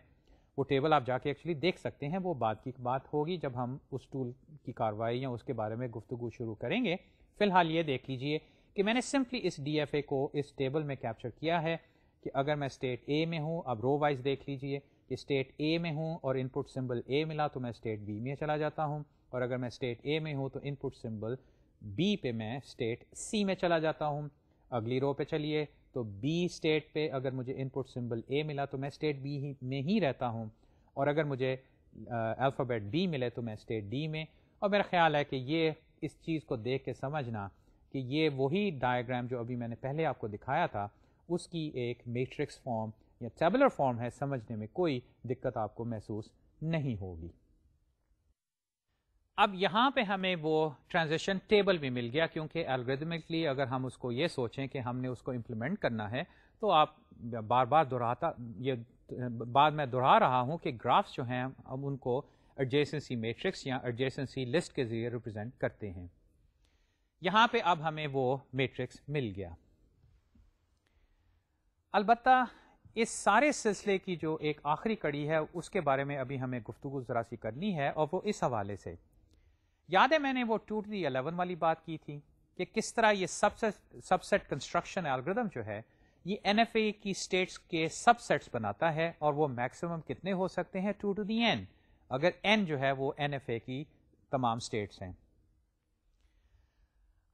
وہ ٹیبل آپ جا کے ایکچولی دیکھ سکتے ہیں, وہ بعد کی بات ہوگی جب ہم اس ٹول کی کاروائی یا اس کے بارے میں گفتگو شروع کریں گے. فی الحال یہ دیکھ لیجئے کہ میں نے سمپلی اس ڈی ایف اے کو اس ٹیبل میں کیپچر کیا ہے کہ اگر میں اسٹیٹ اے میں ہوں, اب رو وائز دیکھ لیجئے کہ اسٹیٹ اے میں ہوں اور ان پٹ سمبل اے ملا تو میں اسٹیٹ بی میں چلا جاتا ہوں, اور اگر میں اسٹیٹ اے میں ہوں تو ان پٹ سمبل بی پہ میں اسٹیٹ سی میں چلا جاتا ہوں. اگلی رو پہ چلیے تو بی اسٹیٹ پہ اگر مجھے ان پٹ سمبل اے ملا تو میں اسٹیٹ بی میں ہی رہتا ہوں, اور اگر مجھے الفابیٹ بی ملے تو میں اسٹیٹ ڈی میں. اور میرا خیال ہے کہ یہ اس چیز کو دیکھ کے سمجھنا کہ یہ وہی ڈائیگرام جو ابھی میں نے پہلے آپ کو دکھایا تھا اس کی ایک میٹرکس فارم یا ٹیبولر فارم ہے, سمجھنے میں کوئی دقت آپ کو محسوس نہیں ہوگی. اب یہاں پہ ہمیں وہ ٹرانزیشن ٹیبل بھی مل گیا, کیونکہ الگوریتمکلی اگر ہم اس کو یہ سوچیں کہ ہم نے اس کو امپلیمنٹ کرنا ہے تو آپ بار بار بعد میں دہرا رہا ہوں کہ گرافس جو ہیں اب ان کو ایڈجیسنسی میٹرکس یا ایڈجیسنسی لسٹ کے ذریعے ریپرزینٹ کرتے ہیں. یہاں پہ اب ہمیں وہ میٹرکس مل گیا. البتہ اس سارے سلسلے کی جو ایک آخری کڑی ہے اس کے بارے میں ابھی ہمیں گفتگو ذرا سی کرنی ہے, اور وہ اس حوالے سے یاد ہے میں نے وہ 2^11 والی بات کی تھی کہ کس طرح یہ سب سیٹ کنسٹرکشن الگوریتم جو ہے یہ این ایف اے کی اسٹیٹس کے سب سیٹس بناتا ہے, اور وہ میکسیمم کتنے ہو سکتے ہیں 2^n, اگر n جو ہے وہ این ایف اے کی تمام اسٹیٹس ہیں.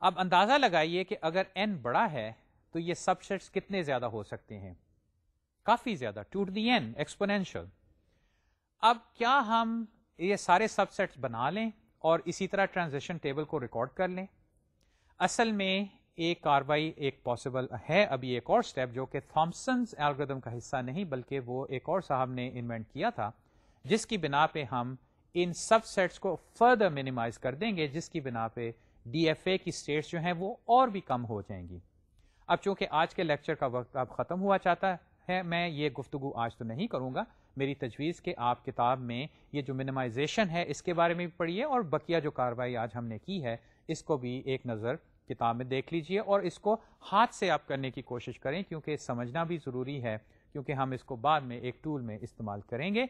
اب اندازہ لگائیے کہ اگر n بڑا ہے تو یہ سب سیٹس کتنے زیادہ ہو سکتے ہیں, کافی زیادہ, 2^n ایکسپونینشیل. اب کیا ہم یہ سارے سب سیٹس بنا لیں اور اسی طرح ٹرانزیشن ٹیبل کو ریکارڈ کر لیں؟ اصل میں ایک کاروائی ایک پاسبل ہے, ابھی ایک اور سٹیپ جو کہ تھامسنز الگوریتم کا حصہ نہیں بلکہ وہ ایک اور صاحب نے انوینٹ کیا تھا, جس کی بنا پہ ہم ان سب سیٹس کو فردر منیمائز کر دیں گے, جس کی بنا پہ ڈی ایف اے کی اسٹیٹس جو ہیں وہ اور بھی کم ہو جائیں گی. اب چونکہ آج کے لیکچر کا وقت اب ختم ہوا چاہتا ہے میں یہ گفتگو آج تو نہیں کروں گا. میری تجویز کہ آپ کتاب میں یہ جو منیمائزیشن ہے اس کے بارے میں بھی پڑھیے اور بقیہ جو کارروائی آج ہم نے کی ہے اس کو بھی ایک نظر کتاب میں دیکھ لیجئے اور اس کو ہاتھ سے آپ کرنے کی کوشش کریں کیونکہ سمجھنا بھی ضروری ہے کیونکہ ہم اس کو بعد میں ایک ٹول میں استعمال کریں گے.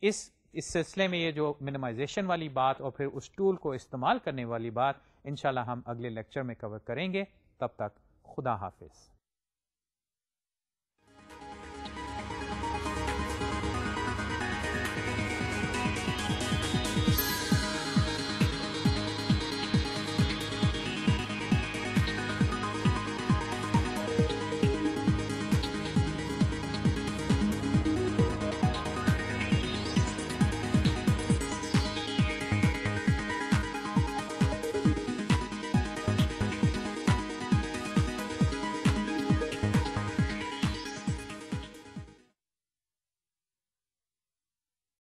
اس سلسلے میں یہ جو منیمائزیشن والی بات اور پھر اس ٹول کو استعمال کرنے والی بات انشاءاللہ ہم اگلے لیکچر میں کور کریں گے. تب تک خدا حافظ.